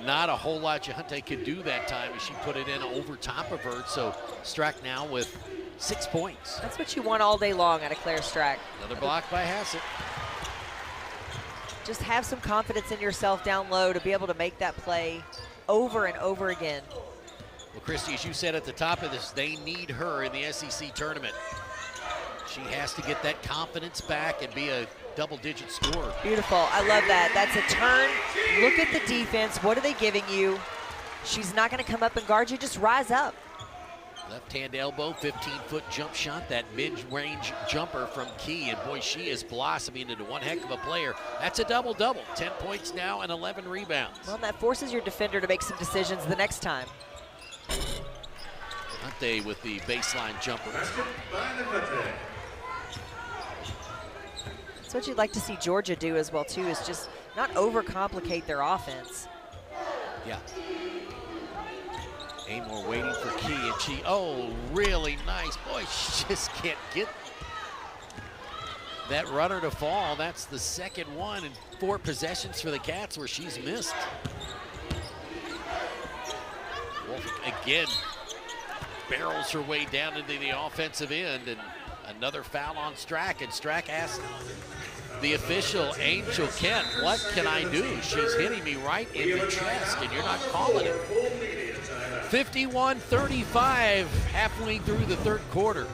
not a whole lot Jahante could do that time as she put it in over top of her. So Strack now with 6 points. That's what you want all day long out of Clara Strack. Another block by Hassett. Just have some confidence in yourself down low to be able to make that play over and over again. Well, Christy, as you said at the top of this, they need her in the SEC tournament. She has to get that confidence back and be a double-digit scorer. Beautiful. I love that. That's a turn. Look at the defense. What are they giving you? She's not going to come up and guard you. Just rise up. Left-hand elbow, 15-foot jump shot, that mid-range jumper from Key, and boy, she is blossoming into one heck of a player. That's a double-double, 10 points now and 11 rebounds. Well, that forces your defender to make some decisions the next time. Hunte with the baseline jumper. That's what you'd like to see Georgia do as well, too, is just not overcomplicate their offense. Yeah. Amoore waiting for Key, and she, oh, really nice. Boy, she just can't get that runner to fall. That's the second one in 4 possessions for the Cats where she's missed. Wolf again barrels her way down into the offensive end, and another foul on Strack, and Strack asked the official, Angel Kent, what can I do? She's hitting me right in the chest, and you're not calling it. 51-35, halfway through the third quarter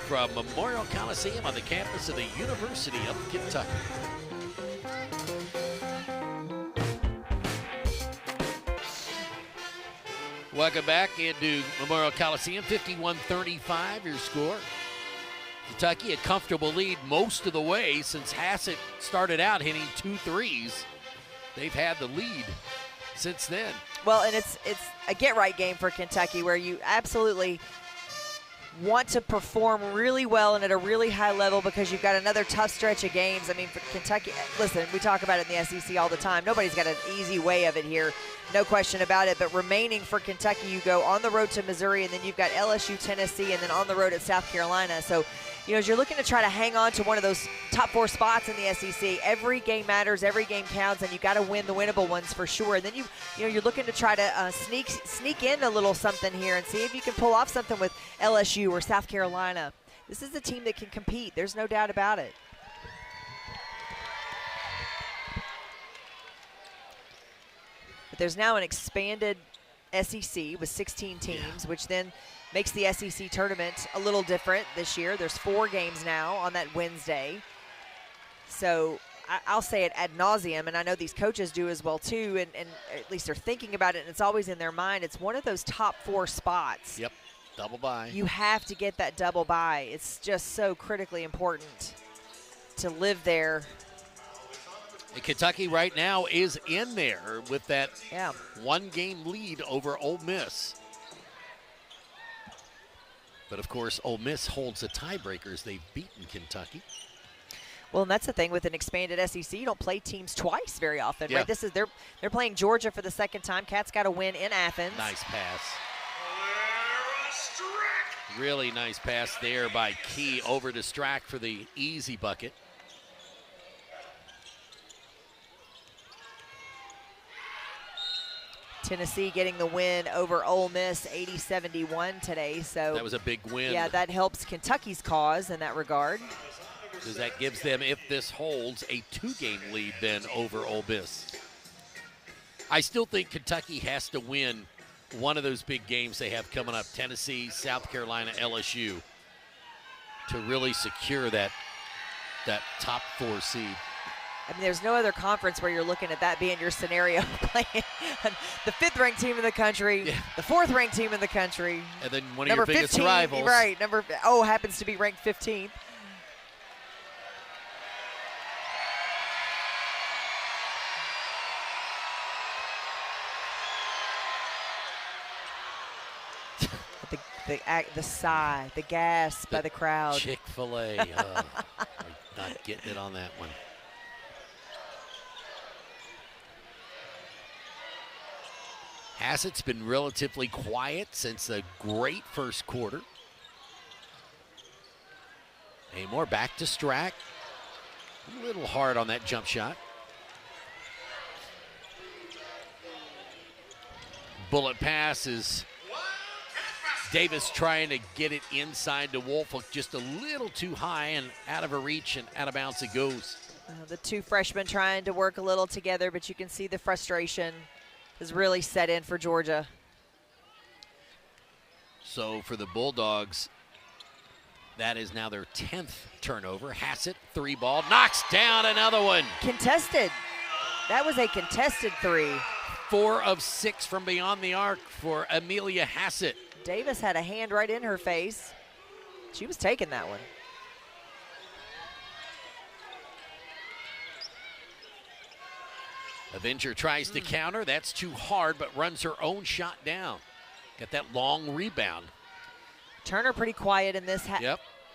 from Memorial Coliseum on the campus of the University of Kentucky. Welcome back into Memorial Coliseum, 51-35, your score. Kentucky a comfortable lead most of the way since Hassett started out hitting 2 threes. They've had the lead since then. Well, and it's a get-right game for Kentucky where you absolutely want to perform really well and at a really high level because you've got another tough stretch of games. I mean, for Kentucky, listen, we talk about it in the SEC all the time. Nobody's got an easy way of it here, no question about it. But remaining for Kentucky, you go on the road to Missouri, and then you've got LSU, Tennessee, and then on the road at South Carolina. So, you know, as you're looking to try to hang on to one of those top 4 spots in the SEC, every game matters, every game counts, and you got to win the winnable ones for sure. And then you're looking to try to sneak in a little something here and see if you can pull off something with LSU or South Carolina. This is a team that can compete. There's no doubt about it. But there's now an expanded SEC with 16 teams, which then makes the SEC tournament a little different this year. There's 4 games now on that Wednesday. So I'll say it ad nauseum, and I know these coaches do as well too, and at least they're thinking about it, and it's always in their mind. It's one of those top 4 spots. Yep, double bye. You have to get that double bye. It's just so critically important to live there. And Kentucky right now is in there with that 1-game lead over Ole Miss. But of course, Ole Miss holds the tiebreakers. They've beaten Kentucky. Well, and that's the thing with an expanded SEC. You don't play teams twice very often, right? This is they're playing Georgia for the second time. Cats got a win in Athens. Nice pass. Really nice pass there by Key over to Strack for the easy bucket. Tennessee getting the win over Ole Miss 80-71 today. So that was a big win. Yeah, that helps Kentucky's cause in that regard. Because that gives them, if this holds, a 2-game lead then over Ole Miss. I still think Kentucky has to win one of those big games they have coming up, Tennessee, South Carolina, LSU, to really secure that top 4 seed. I mean, there's no other conference where you're looking at that being your scenario, playing the 5th-ranked team in the country, the 4th-ranked team in the country. And then one of your biggest 15, rivals. Right, happens to be ranked 15th. The sigh, the gasp by the crowd. Chick-fil-A, not getting it on that one. Hassett's been relatively quiet since a great first quarter. Amoore back to Strack. A little hard on that jump shot. Bullet pass is Davis trying to get it inside to Woolfolk, just a little too high and out of her reach, and out of bounds it goes. The 2 freshmen trying to work a little together, but you can see the frustration has really set in for Georgia. So for the Bulldogs, that is now their 10th turnover. Hassett, 3-ball, knocks down another one. Contested. That was a contested 3. 4 of 6 from beyond the arc for Amelia Hassett. Davis had a hand right in her face. She was taking that one. Avenger tries to counter. That's too hard, but runs her own shot down. Got that long rebound. Turner pretty quiet in this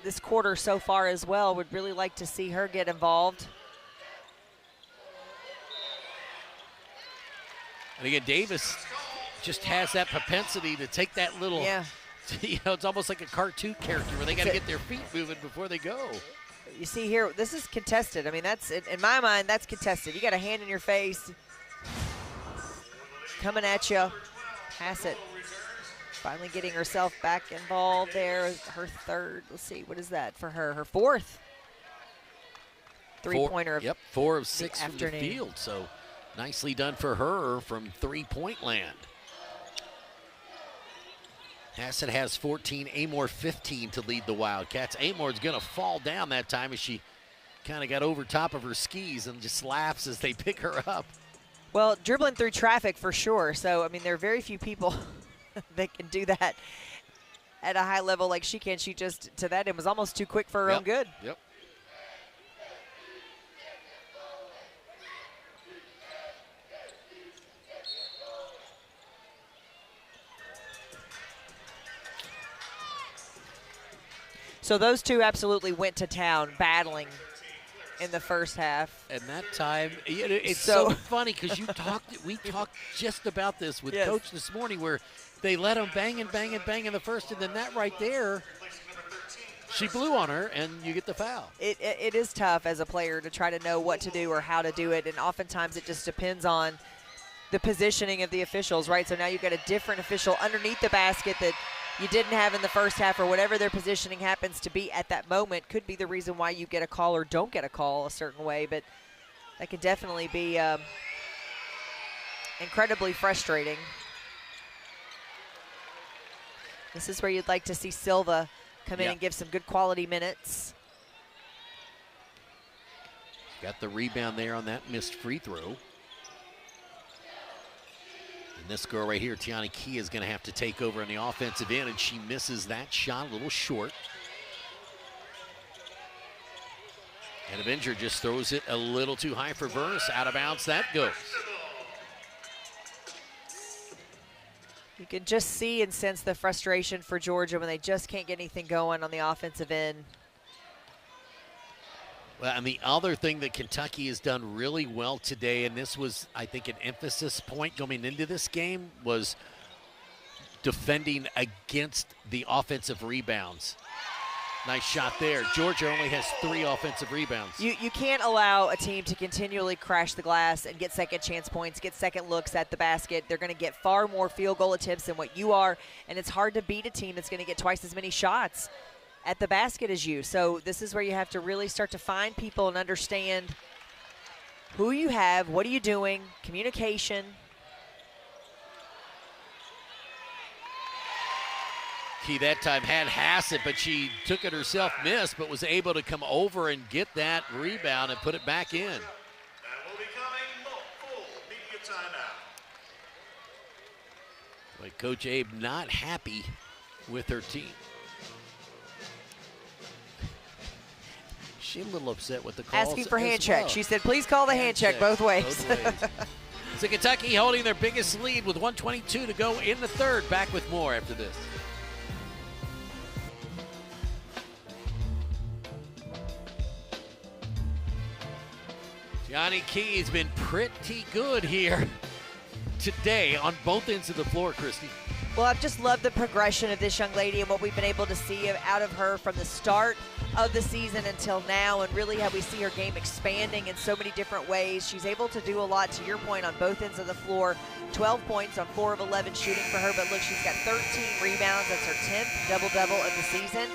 this quarter so far as well. Would really like to see her get involved. And again, Davis just has that propensity to take that little, you know, it's almost like a cartoon character where they got to get their feet moving before they go. You see here, this is contested. I mean, that's, in my mind, that's contested. You got a hand in your face. Coming at you. Hassett finally getting herself back involved there. Her 3rd, let's see, what is that for her? Her 4th 3-pointer. Yep, 4 of 6 from the field. So nicely done for her from 3-point land. Hassett has 14, Amoore 15 to lead the Wildcats. Amoore's gonna fall down that time as she kind of got over top of her skis and just laughs as they pick her up. Well, dribbling through traffic for sure. So, I mean, there are very few people that can do that at a high level like she can. She just, to that end, was almost too quick for her own good. Yep. So those 2 absolutely went to town battling in the first half. And that time, it's so funny because we talked just about this with Coach this morning, where they let them bang and bang and bang in the first, and then that right there, she blew on her, and you get the foul. It is tough as a player to try to know what to do or how to do it, and oftentimes it just depends on the positioning of the officials, right? So now you've got a different official underneath the basket that you didn't have in the first half, or whatever their positioning happens to be at that moment could be the reason why you get a call or don't get a call a certain way, but that could definitely be incredibly frustrating. This is where you'd like to see Silva come in and give some good quality minutes. Got the rebound there on that missed free throw. And this girl right here, Tiana Key, is going to have to take over on the offensive end, and she misses that shot, a little short. And Avenger just throws it a little too high for Verse. Out of bounds, that goes. You can just see and sense the frustration for Georgia when they just can't get anything going on the offensive end. Well, and the other thing that Kentucky has done really well today, and this was, I think, an emphasis point going into this game, was defending against the offensive rebounds. Nice shot there. Georgia only has 3 offensive rebounds. You can't allow a team to continually crash the glass and get second chance points, get second looks at the basket. They're going to get far more field goal attempts than what you are, and it's hard to beat a team that's going to get twice as many shots at the basket as you. So this is where you have to really start to find people and understand who you have, what are you doing, communication. Key that time had Hassett, but she took it herself, missed, but was able to come over and get that rebound and put it back in. That will become a full media timeout. Like Coach Abe not happy with her team. She's a little upset with the calls. Asking for hand as check. well. She said, please call the hand check both ways. So Kentucky holding their biggest lead with 1:22 to go in the third. Back with more after this. Gianni Key has been pretty good here today on both ends of the floor, Christy. Well, I've just loved the progression of this young lady and what we've been able to see out of her from the start of the season until now, and really how we see her game expanding in so many different ways. She's able to do a lot, to your point, on both ends of the floor. 12 points on 4 of 11 shooting for her, but look, she's got 13 rebounds. That's her 10th double-double of the season.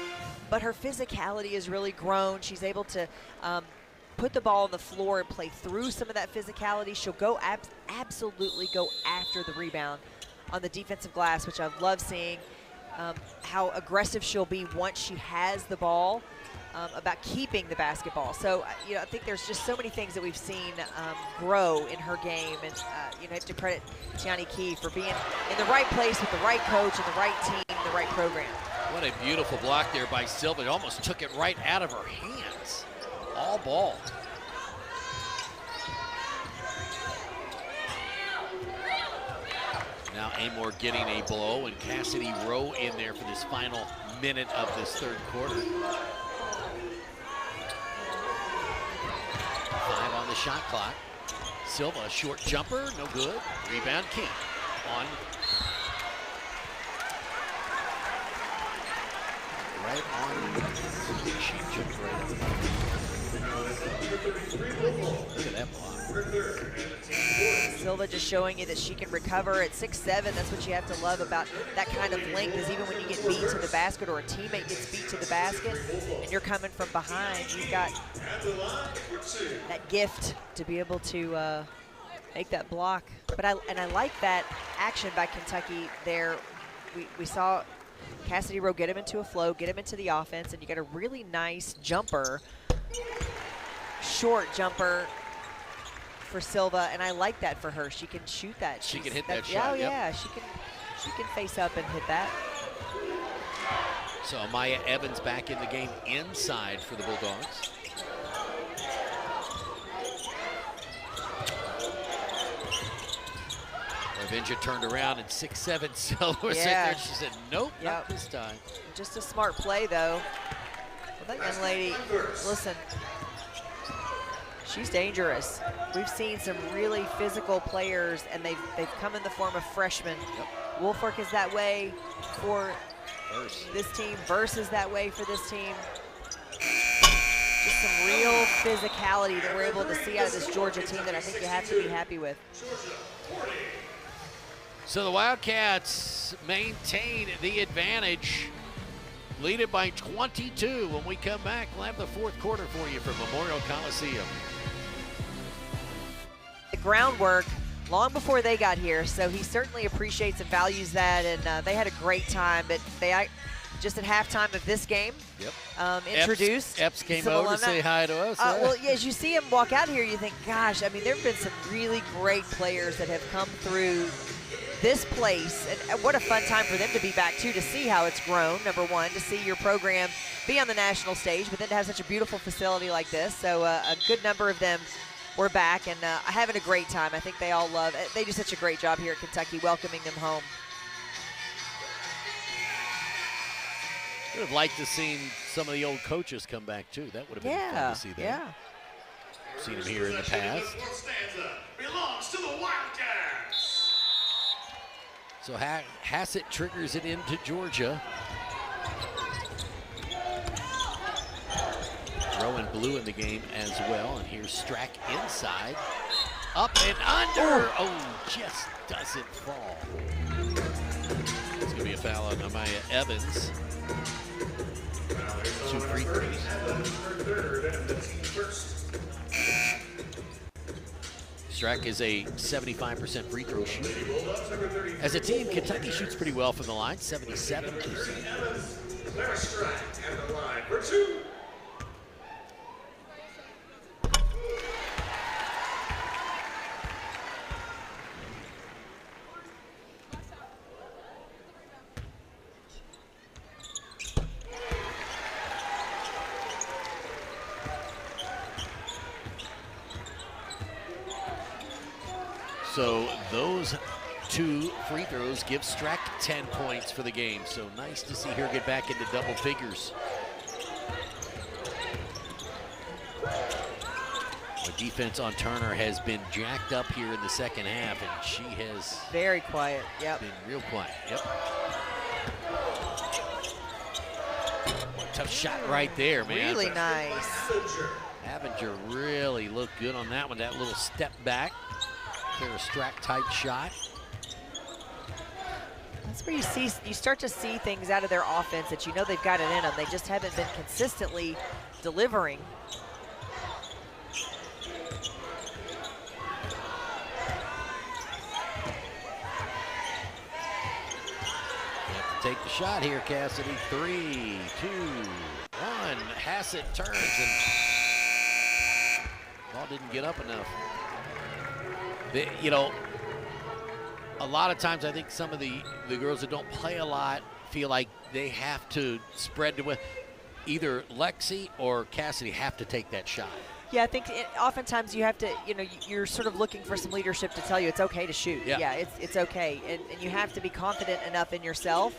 But her physicality has really grown. She's able to put the ball on the floor and play through some of that physicality. She'll go absolutely go after the rebound on the defensive glass, which I love seeing. How aggressive she'll be once she has the ball, about keeping the basketball. So, you know, I think there's just so many things that we've seen grow in her game, and you know, I have to credit Gianni Key for being in the right place with the right coach and the right team, the right program. What a beautiful block there by Silva. It almost took it right out of her hands. All ball. Now Amoore getting a blow, and Cassidy Rowe in there for this final minute of this third quarter. 5 on the shot clock. Silva, short jumper, no good. Rebound, Key on. Right on. She jumped right up. Look at that block. Silva just showing you that she can recover at 6'7". That's what you have to love about that kind of length, is even when you get beat to the basket or a teammate gets beat to the basket and you're coming from behind, you've got that gift to be able to make that block. But I like that action by Kentucky there. We saw Cassidy Rowe get him into a flow, get him into the offense, and you got a really nice jumper, short jumper for Silva, and I like that for her. She can shoot that. She can hit that shot. Oh yeah, she can face up and hit that. So Maya Evans back in the game inside for the Bulldogs. Ravinja turned around and 6'7" Silva was sitting there. She said, nope, not this time. Just a smart play, though. Well, that young lady, listen, she's dangerous. We've seen some really physical players, and they've come in the form of freshmen. Wolfwork is that way for this team. Verse is that way for this team. Just some real physicality that we're able to see out of this Georgia team that I think you have to be happy with. So the Wildcats maintain the advantage, lead it by 22. When we come back, we'll have the fourth quarter for you from Memorial Coliseum. The groundwork long before they got here, so he certainly appreciates and values that, and they had a great time. But they just at halftime of this game, introduced. Epps came over to say hi to us. Well, yeah, as you see him walk out here, you think, gosh, I mean, there have been some really great players that have come through this place, and what a fun time for them to be back too, to see how it's grown. Number one, to see your program be on the national stage, but then to have such a beautiful facility like this. So a good number of them were back and having a great time. I think they all love it. They do such a great job here at Kentucky welcoming them home. Would have liked to seen some of the old coaches come back too. That would have been fun to see them. Yeah. Seen them here in the past. Belongs to the Wildcats. So Hassett triggers it into Georgia. Throwing blue in the game as well. And here's Strack inside. Up and under. Oh, just doesn't fall. It's going to be a foul on Amaya Evans. 2 free throws. Strack is a 75% free throw shooter. As a team, Kentucky shoots pretty well from the line, 77%. Clara Strack at the line for 2. So those 2 free throws give Strack 10 points for the game. So nice to see her get back into double figures. The defense on Turner has been jacked up here in the second half, and she has very quiet. Yep. Been real quiet. Yep. Tough shot right there, man. Really nice. Avenger really looked good on that one. That little step back. Clara Strack type shot. That's where you start to see things out of their offense that you know they've got it in them. They just haven't been consistently delivering. You have to take the shot here, Cassidy. 3, 2, 1. Hassett turns and ball didn't get up enough. You know, a lot of times I think some of the girls that don't play a lot feel like they have to spread to win. Either Lexi or Cassidy have to take that shot. Yeah, I think oftentimes you have to, you know, you're sort of looking for some leadership to tell you it's okay to shoot. Yeah, it's okay. And you have to be confident enough in yourself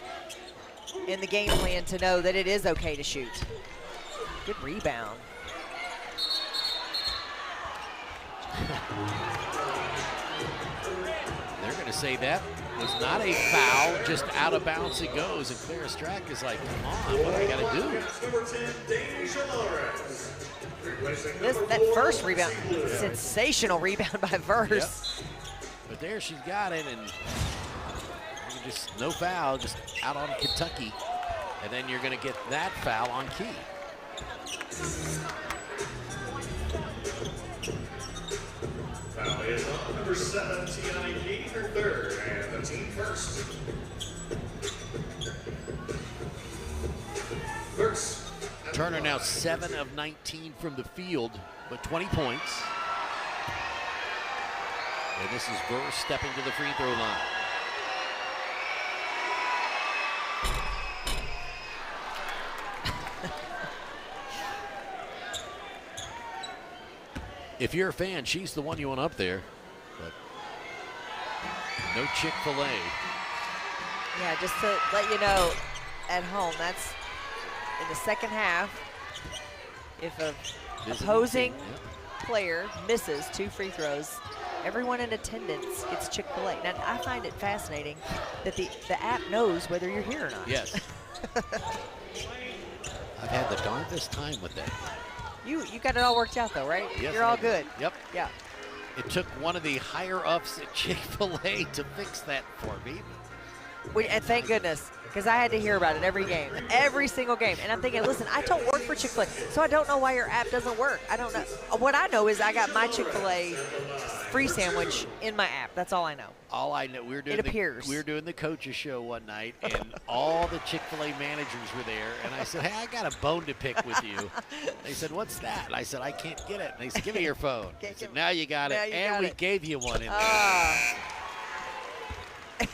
in the game plan to know that it is okay to shoot. Good rebound. They're going to say that was not a foul, just out of bounds it goes. And Clara Strack is like, come on, what do I got to do? That first rebound, sensational rebound by Verse. Yep. But there she's got it, and just no foul, just out on Kentucky. And then you're going to get that foul on Key. Foul is on number 7, Tiana Key, her 3rd, and the team first. Turner now 7 of 19 from the field, but 20 points. And this is Verse stepping to the free throw line. If you're a fan, she's the one you want up there, but no Chick-fil-A. Yeah, just to let you know, at home, that's in the second half. If a opposing player misses 2 free throws, everyone in attendance gets Chick-fil-A. Now, I find it fascinating that the app knows whether you're here or not. Yes. I've had the darndest time with that. You got it all worked out, though, right? Yes, you're all good. Yep. Yeah. It took one of the higher-ups at Chick-fil-A to fix that for me. And thank goodness, because I had to hear about it every game, every single game. And I'm thinking, listen, I don't work for Chick-fil-A, so I don't know why your app doesn't work. I don't know. What I know is I got my Chick-fil-A free sandwich in my app. That's all I know. All I know, we were doing the coaches show one night, and all the Chick-fil-A managers were there. And I said, hey, I got a bone to pick with you. They said, what's that? And I said, I can't get it. And they said, give me your phone. I said, now you got it. And we gave you one in there.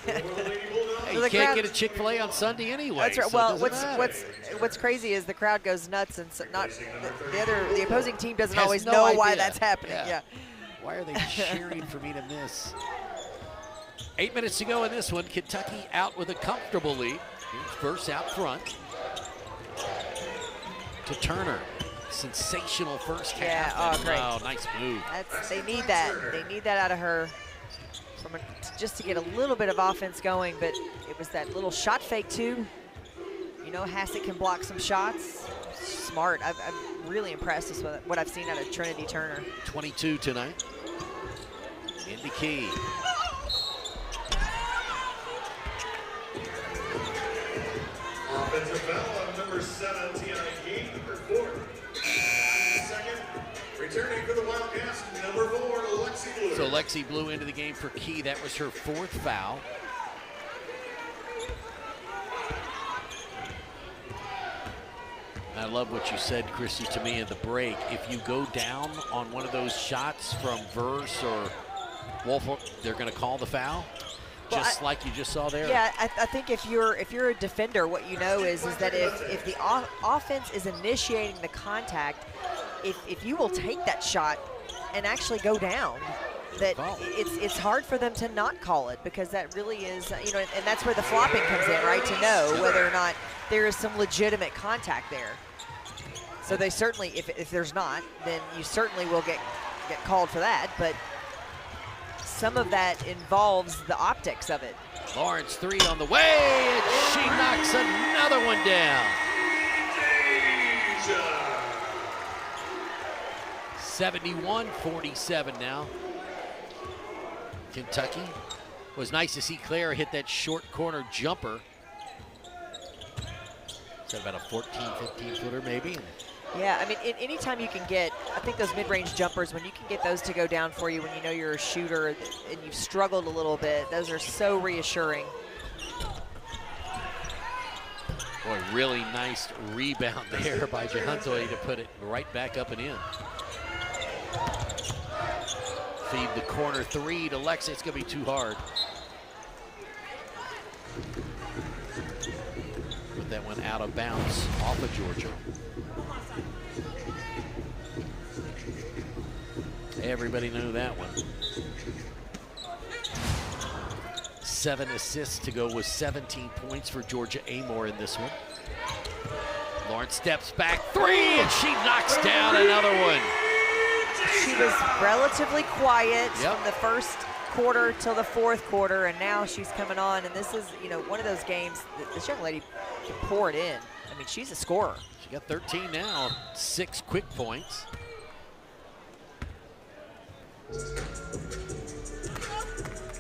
Hey, you can't get a Chick-fil-A on Sunday anyway. That's right. So well, what's crazy is the crowd goes nuts, and the opposing team doesn't always know why that's happening. Yeah. Why are they cheering for me to miss? 8 minutes to go in this one. Kentucky out with a comfortable lead. Here's Verse out front to Turner. Sensational first half. Yeah. Oh, great. Oh, nice move. They need that. They need that out of her. just to get a little bit of offense going, but it was that little shot fake too. You know, Hassett can block some shots. Smart. I'm really impressed with what I've seen out of Trinity Turner. 22 tonight. Into Key. Offensive foul on number 7, T.I. Key, number 4. Second, returning for the Wildcats, number 4, Lexi Blue. So Lexi Blue into the game for Key. That was her 4th foul. I love what you said, Christy, to me at the break. If you go down on one of those shots from Verse or Wolf, they're going to call the foul, well, just like you just saw there. Yeah, I think if you're a defender, what you know is that if the offense is initiating the contact, if you will take that shot and actually go down, that it's hard for them to not call it, because that really is, you know, and that's where the flopping comes in, right? To know whether or not there is some legitimate contact there. So they certainly, if there's not, then you certainly will get called for that. But some of that involves the optics of it. Lawrence 3 on the way, and she knocks another one down. 71-47 now. Kentucky. It was nice to see Clara hit that short corner jumper. Is that about a 14, 15 footer maybe? Yeah, I mean, anytime you can get, I think those mid-range jumpers, when you can get those to go down for you when you know you're a shooter and you've struggled a little bit, those are so reassuring. Boy, really nice rebound there by Jahantoy to put it right back up and in. Feed the corner 3 to Lexi. It's going to be too hard. But that went out of bounds off of Georgia. Everybody knew that one. 7 assists to go with 17 points for Georgia Amoore in this one. Lawrence steps back 3, and she knocks down another one. She was relatively quiet from the first quarter till the fourth quarter, and now she's coming on, and this is, you know, one of those games that this young lady can pour it in. I mean, she's a scorer. She got 13 now, 6 quick points.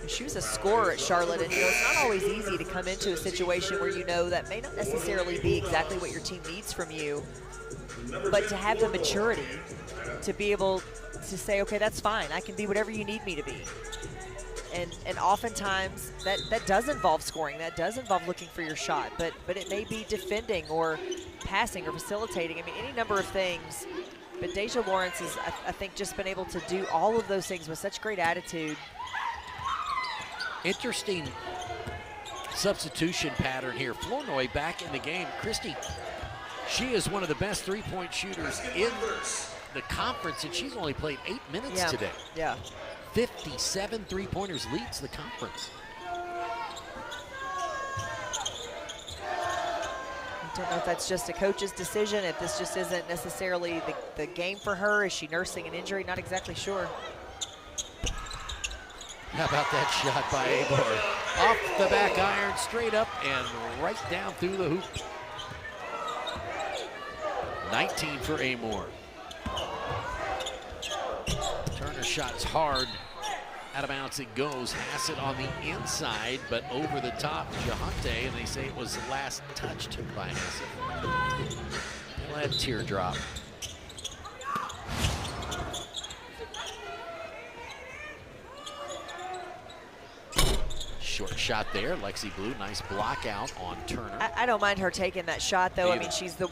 She was a scorer at Charlotte, and you know, it's not always easy to come into a situation where you know that may not necessarily be exactly what your team needs from you, but to have the maturity to be able to say, okay, that's fine, I can be whatever you need me to be. And oftentimes that does involve scoring, that does involve looking for your shot, but it may be defending or passing or facilitating. I mean, any number of things. But Deja Lawrence has, I think, just been able to do all of those things with such great attitude. Interesting substitution pattern here. Flournoy back in the game. Christy, she is one of the best three-point shooters in the conference, and she's only played 8 minutes today. Yeah. 57 three-pointers, leads the conference. I don't know if that's just a coach's decision, if this just isn't necessarily the game for her. Is she nursing an injury? Not exactly sure. How about that shot by Amoore? Off the back iron, straight up and right down through the hoop. 19 for Amoore. Turner shot's hard. Out of bounds it goes. Hassett on the inside, but over the top, Jahante, and they say it was last touched by Hassett. Well, that teardrop. Short shot there, Lexi Blue, nice block out on Turner. I don't mind her taking that shot, though. I mean, she's the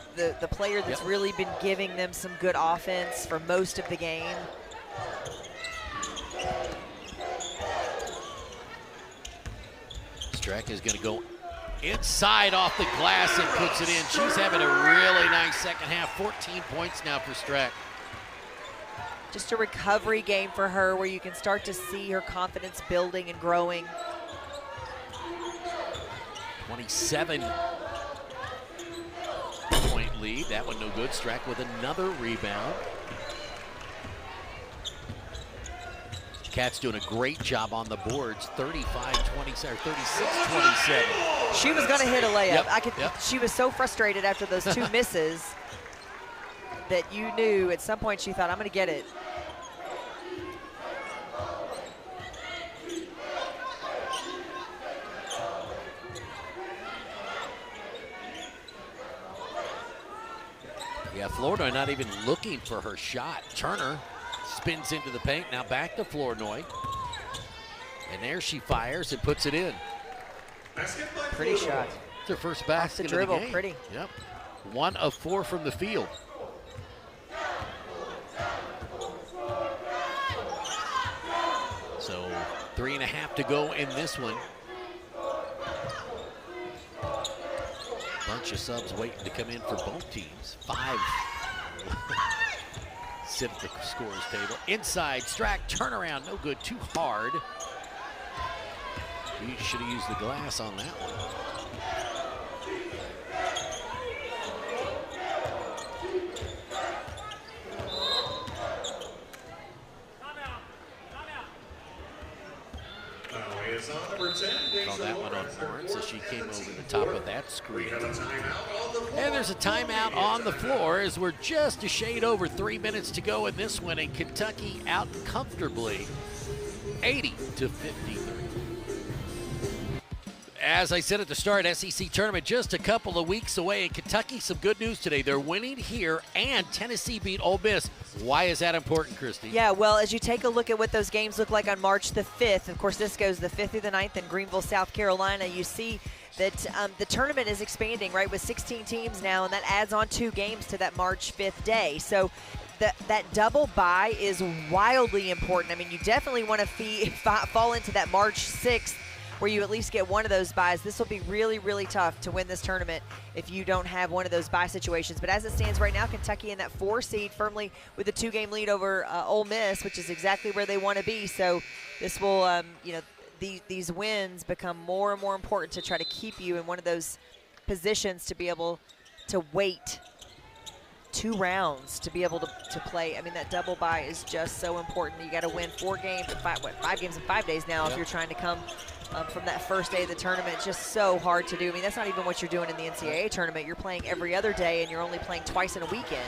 player that's really been giving them some good offense for most of the game. Strack is going to go inside off the glass and puts it in. She's having a really nice second half. 14 points now for Strack. Just a recovery game for her where you can start to see her confidence building and growing. 27-point lead. That one no good. Strack with another rebound. Wildcats doing a great job on the boards, 35-27, 36-27. She was going to hit a layup. Yep. She was so frustrated after those 2 misses that you knew at some point she thought, I'm going to get it. Yeah, Flournoy not even looking for her shot. Turner spins into the paint, now back to Flournoy. And there she fires and puts it in. Pretty shot. It's her first basket Off the dribble, of the game. pretty. Yep. 1 of 4 from the field. So 3.5 to go in this one. Bunch of subs waiting to come in for both teams. 5 sit at the scorer's table. Inside, Strack, turnaround, no good, too hard. You should have used the glass on that one. Call that one on Barnes as she came over the top of that screen. And there's a timeout on the floor as we're just a shade over 3 minutes to go in this one, and Kentucky out comfortably, 80-53. As I said at the start, SEC tournament just a couple of weeks away, and Kentucky, some good news today. They're winning here, and Tennessee beat Ole Miss. Why is that important, Christy? Yeah, well, as you take a look at what those games look like on March the 5th, of course, this goes the 5th through the 9th in Greenville, South Carolina. You see that the tournament is expanding, right, with 16 teams now, and that adds on 2 games to that March 5th day. So that double bye is wildly important. I mean, you definitely want to fall into that March 6th where you at least get one of those buys. This will be really, really tough to win this tournament if you don't have one of those bye situations. But as it stands right now, Kentucky in that 4 seed firmly with a 2-game lead over Ole Miss, which is exactly where they want to be. So this will, these wins become more and more important to try to keep you in one of those positions to be able to wait 2 rounds to be able to play. I mean, that double bye is just so important. You got to win 4 games, 5 games in 5 days now if you're trying to come from that first day of the tournament. It's just so hard to do. I mean, that's not even what you're doing in the NCAA tournament. You're playing every other day, and you're only playing twice in a weekend.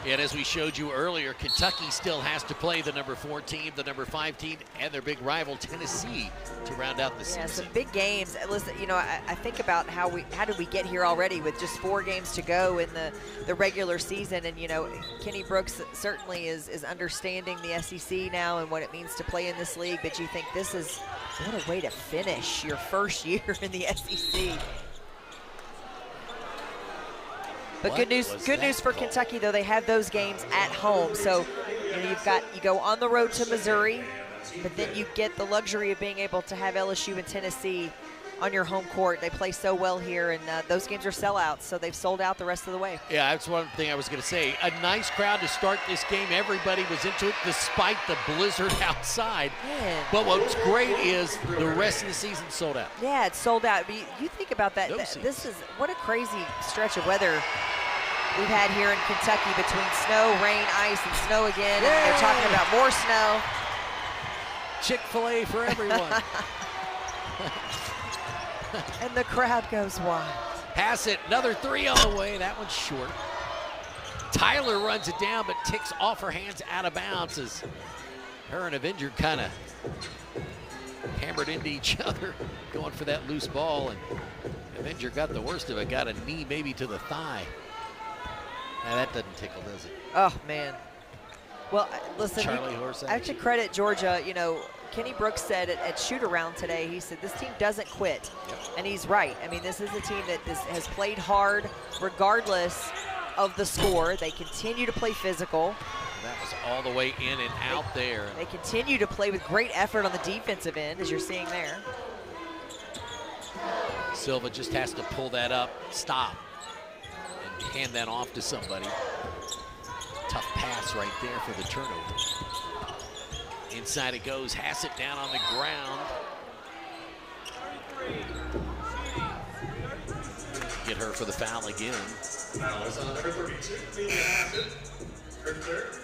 And as we showed you earlier, Kentucky still has to play the number 4 team, the number 5 team, and their big rival Tennessee to round out the season. Yeah, some big games. Listen, I think about how did we get here already with just 4 games to go in the regular season, and Kenny Brooks certainly is understanding the SEC now and what it means to play in this league. But you think this is what a way to finish your first year in the SEC. But good news for Kentucky, though. They have those games at home. So you go on the road to Missouri, but then you get the luxury of being able to have LSU and Tennessee on your home court. They play so well here, and those games are sellouts, so they've sold out the rest of the way. Yeah, that's one thing I was going to say. A nice crowd to start this game. Everybody was into it despite the blizzard outside. Man. But what's great is the rest of the season sold out. Yeah, it's sold out. But you think about that. This is what a crazy stretch of weather we've had here in Kentucky between snow, rain, ice, and snow again. And they're talking about more snow. Chick-fil-A for everyone. And the crowd goes wild. Hassett, another 3 on the way. That one's short. Tyler runs it down, but ticks off her hands out of bounds as her and Avenger kind of hammered into each other, going for that loose ball. And Avenger got the worst of it, got a knee maybe to the thigh. Now that doesn't tickle, does it? Oh, man. Well, listen, Charlie Horse. I have to credit Georgia. Kenny Brooks said at shoot-around today, he said this team doesn't quit. Yep. And he's right. I mean, this is a team that has played hard regardless of the score. They continue to play physical. And that was all the way in and out there. They continue to play with great effort on the defensive end, as you're seeing there. Silva just has to pull that up, stop, and hand that off to somebody. Tough pass right there for the turnover. Inside it goes, Hassett down on the ground. Get her for the foul again. Foul is on number 32, Hassett. Her third.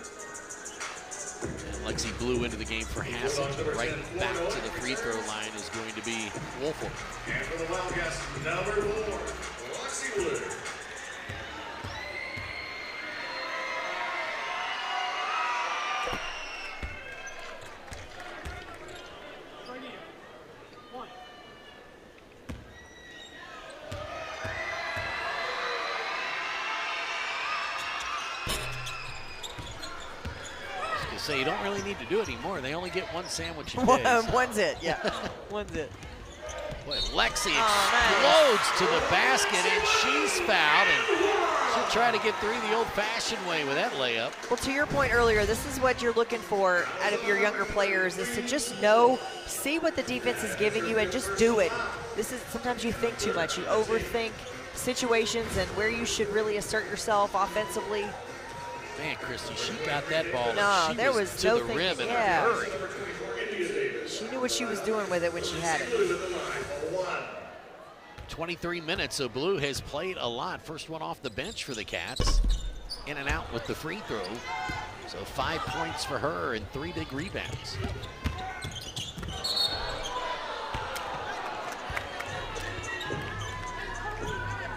And Lexi Blue into the game for Hassett. Right back to the free throw line is going to be Woolfolk. And for the Wildcats, number 4, Lexi Blue. Say you don't really need to do it anymore. They only get one sandwich a day. One's it, yeah. One's it. Boy, Lexi explodes to the basket, and she's fouled, and she'll try to get through the old-fashioned way with that layup. Well, to your point earlier, this is what you're looking for out of your younger players, is to just know, see what the defense is giving you, and just do it. This is, sometimes you think too much. You overthink situations and where you should really assert yourself offensively. Man, Christy, she got that ball. No, she there was to no the thinking, rim in yeah. a hurry. She knew what she was doing with it when she had it. 23 minutes, so Blue has played a lot. First one off the bench for the Cats. In and out with the free throw. So 5 points for her and 3 big rebounds.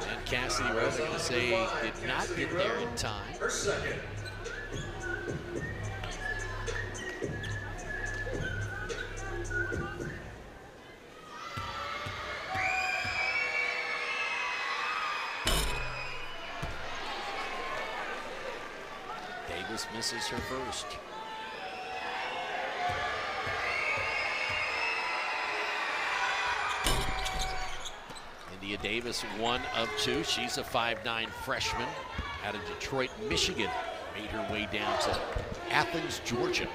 And Cassidy Rose, I'm going to say, did not get there in time. Her second. Davis misses her first. India Davis, 1 of 2. She's a 5'9" freshman out of Detroit, Michigan. Made her way down to Athens, Georgia.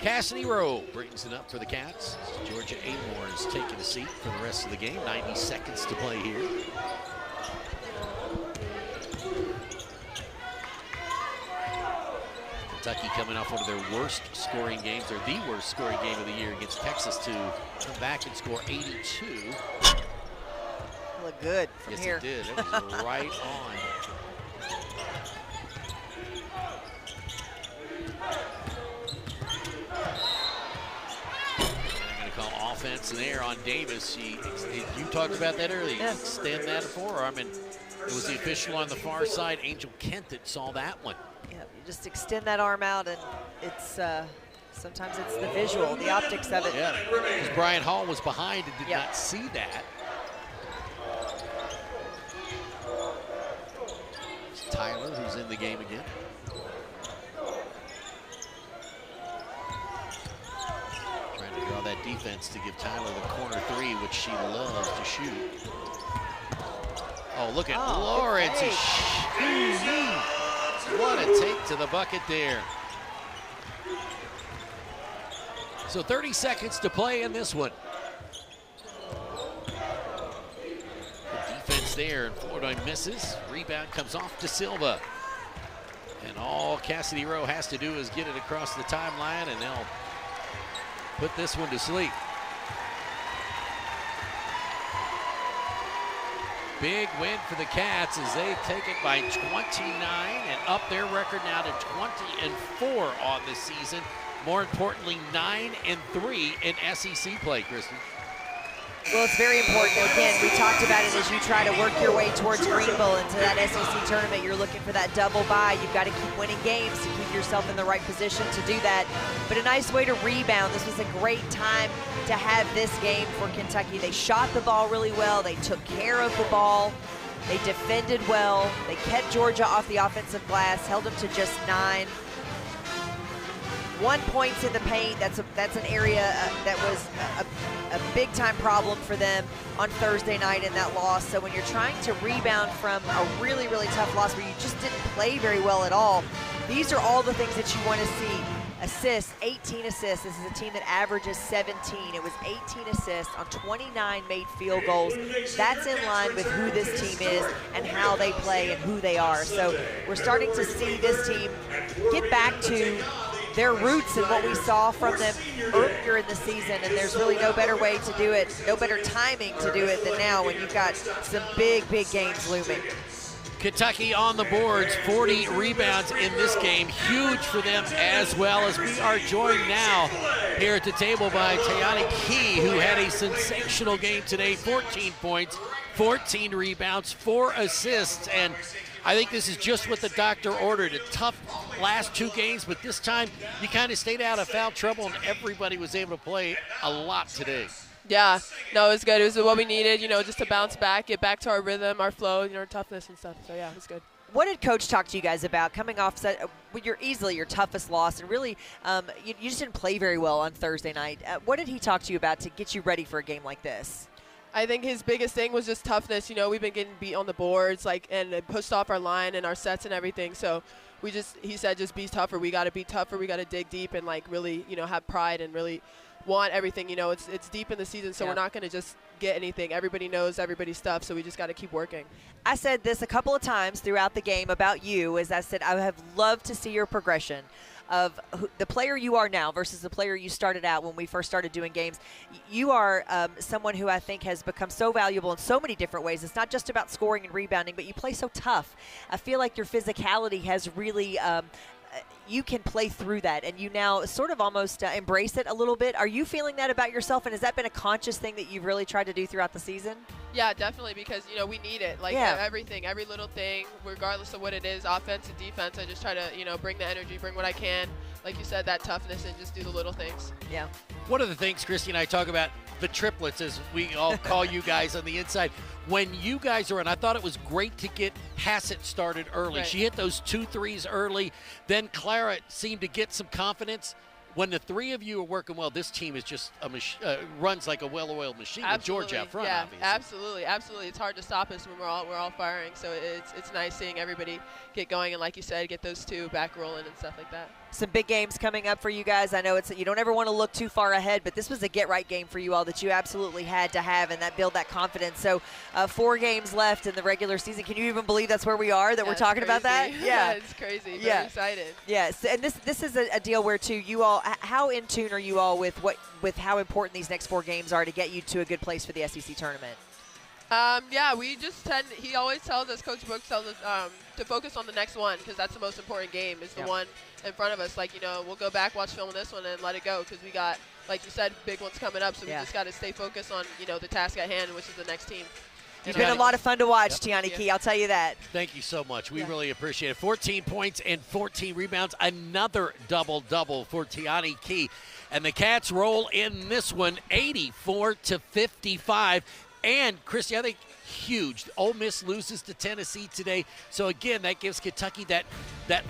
Cassidy Rowe brings it up for the Cats. Georgia Amoore is taking a seat for the rest of the game. 90 seconds to play here. Kentucky coming off one of their worst scoring games, or the worst scoring game of the year against Texas, to come back and score 82. Look good from here. Yes, it did. It was right on. Offense there on Davis. You talked about that earlier. You extend that forearm, and it was the official on the far side, Angel Kent, that saw that one. Yeah, you just extend that arm out, and it's sometimes it's the visual, the optics of it. Yeah, because Brian Hall was behind and did not see that. It's Tyler who's in the game again. Draw that defense to give Tyler the corner 3, which she loves to shoot. Oh, look at Lawrence. What a take to the bucket there. So 30 seconds to play in this one. Good defense there, and Flournoy misses. Rebound comes off to Silva. And all Cassidy Rowe has to do is get it across the timeline, and they'll put this one to sleep. Big win for the Cats as they take it by 29 and up their record now to 20-4 on the season. More importantly, 9-3 in SEC play, Kristen. Well, it's very important. Again, we talked about it as you try to work your way towards Greenville into that SEC tournament. You're looking for that double bye. You've got to keep winning games to keep yourself in the right position to do that. But a nice way to rebound. This was a great time to have this game for Kentucky. They shot the ball really well. They took care of the ball. They defended well. They kept Georgia off the offensive glass, held them to just 9. 1 point in the paint. That's an area that was a big-time problem for them on Thursday night in that loss. So when you're trying to rebound from a really, really tough loss where you just didn't play very well at all, these are all the things that you want to see. Assists, 18 assists. This is a team that averages 17. It was 18 assists on 29 made field goals. That's in line with who this team is and how they play and who they are. So we're starting to see this team get back to their roots and what we saw from them earlier in the season, and there's really no better way to do it, no better timing to do it than now when you've got some big, big games looming. Kentucky on the boards, 40 rebounds in this game. Huge for them as well, as we are joined now here at the table by Tiani Key, who had a sensational game today. 14 points, 14 rebounds, 4 assists, and I think this is just what the doctor ordered. A tough last 2 games, but this time you kind of stayed out of foul trouble, and everybody was able to play a lot today. Yeah, no, it was good. It was what we needed, just to bounce back, get back to our rhythm, our flow, our toughness and stuff. So, yeah, it was good. What did Coach talk to you guys about coming off easily your toughest loss, and really you just didn't play very well on Thursday night? What did he talk to you about to get you ready for a game like this? I think his biggest thing was just toughness. We've been getting beat on the boards, and pushed off our line and our sets and everything. So he said, just be tougher. We got to be tougher. We got to dig deep and really, have pride and really want everything. It's deep in the season, so we're not going to just get anything. Everybody knows everybody's stuff, so we just got to keep working. I said this a couple of times throughout the game about you, as I said I have loved to see your progression of the player you are now versus the player you started out when we first started doing games. You are someone who I think has become so valuable in so many different ways. It's not just about scoring and rebounding, but you play so tough. I feel like your physicality has really you can play through that, and you now sort of almost embrace it a little bit. Are you feeling that about yourself, and has that been a conscious thing that you've really tried to do throughout the season? Yeah, definitely, because, we need it. Everything, every little thing, regardless of what it is, offense and defense, I just try to, bring the energy, bring what I can. Like you said, that toughness, and just do the little things. Yeah. One of the things Christy and I talk about, the triplets, as we all call you guys on the inside. When you guys are in, I thought it was great to get Hassett started early. Right. She hit those 2 threes early. Then Clara seemed to get some confidence. When the 3 of you are working well, this team is just runs like a well-oiled machine. Absolutely. With Georgia out front, yeah, obviously. Absolutely. It's hard to stop us when we're all firing. So it's nice seeing everybody get going, and like you said, get those 2 back rolling and stuff like that. Some big games coming up for you guys. I know you don't ever want to look too far ahead, but this was a get-right game for you all that you absolutely had to have, and that build that confidence. So 4 games left in the regular season. Can you even believe that's where we are, that we're talking about that? Yeah, it's crazy. Very excited. Yes, and this is a deal where, too, you all, how in tune are you all with how important these next 4 games are to get you to a good place for the SEC tournament? Yeah, we just he always tells us, Coach Brooks tells us to focus on the next one, because that's the most important game, is the one in front of us. We'll go back, watch film on this one, and let it go, because we got, like you said, big ones coming up, so we just got to stay focused on, the task at hand, which is the next team. It's been a lot of fun to watch, Tiani Key, I'll tell you that. Thank you so much. We really appreciate it. 14 points and 14 rebounds. Another double-double for Tiani Key. And the Cats roll in this one, 84-55. And, Christy, I think huge. Ole Miss loses to Tennessee today. So, again, that gives Kentucky that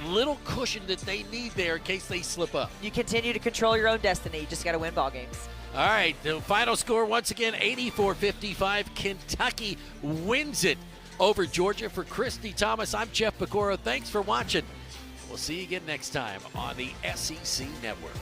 little cushion that they need there in case they slip up. You continue to control your own destiny. You just got to win ball games. All right, the final score once again, 84-55. Kentucky wins it over Georgia. For Christy Thomas, I'm Jeff Pecoro. Thanks for watching. We'll see you again next time on the SEC Network.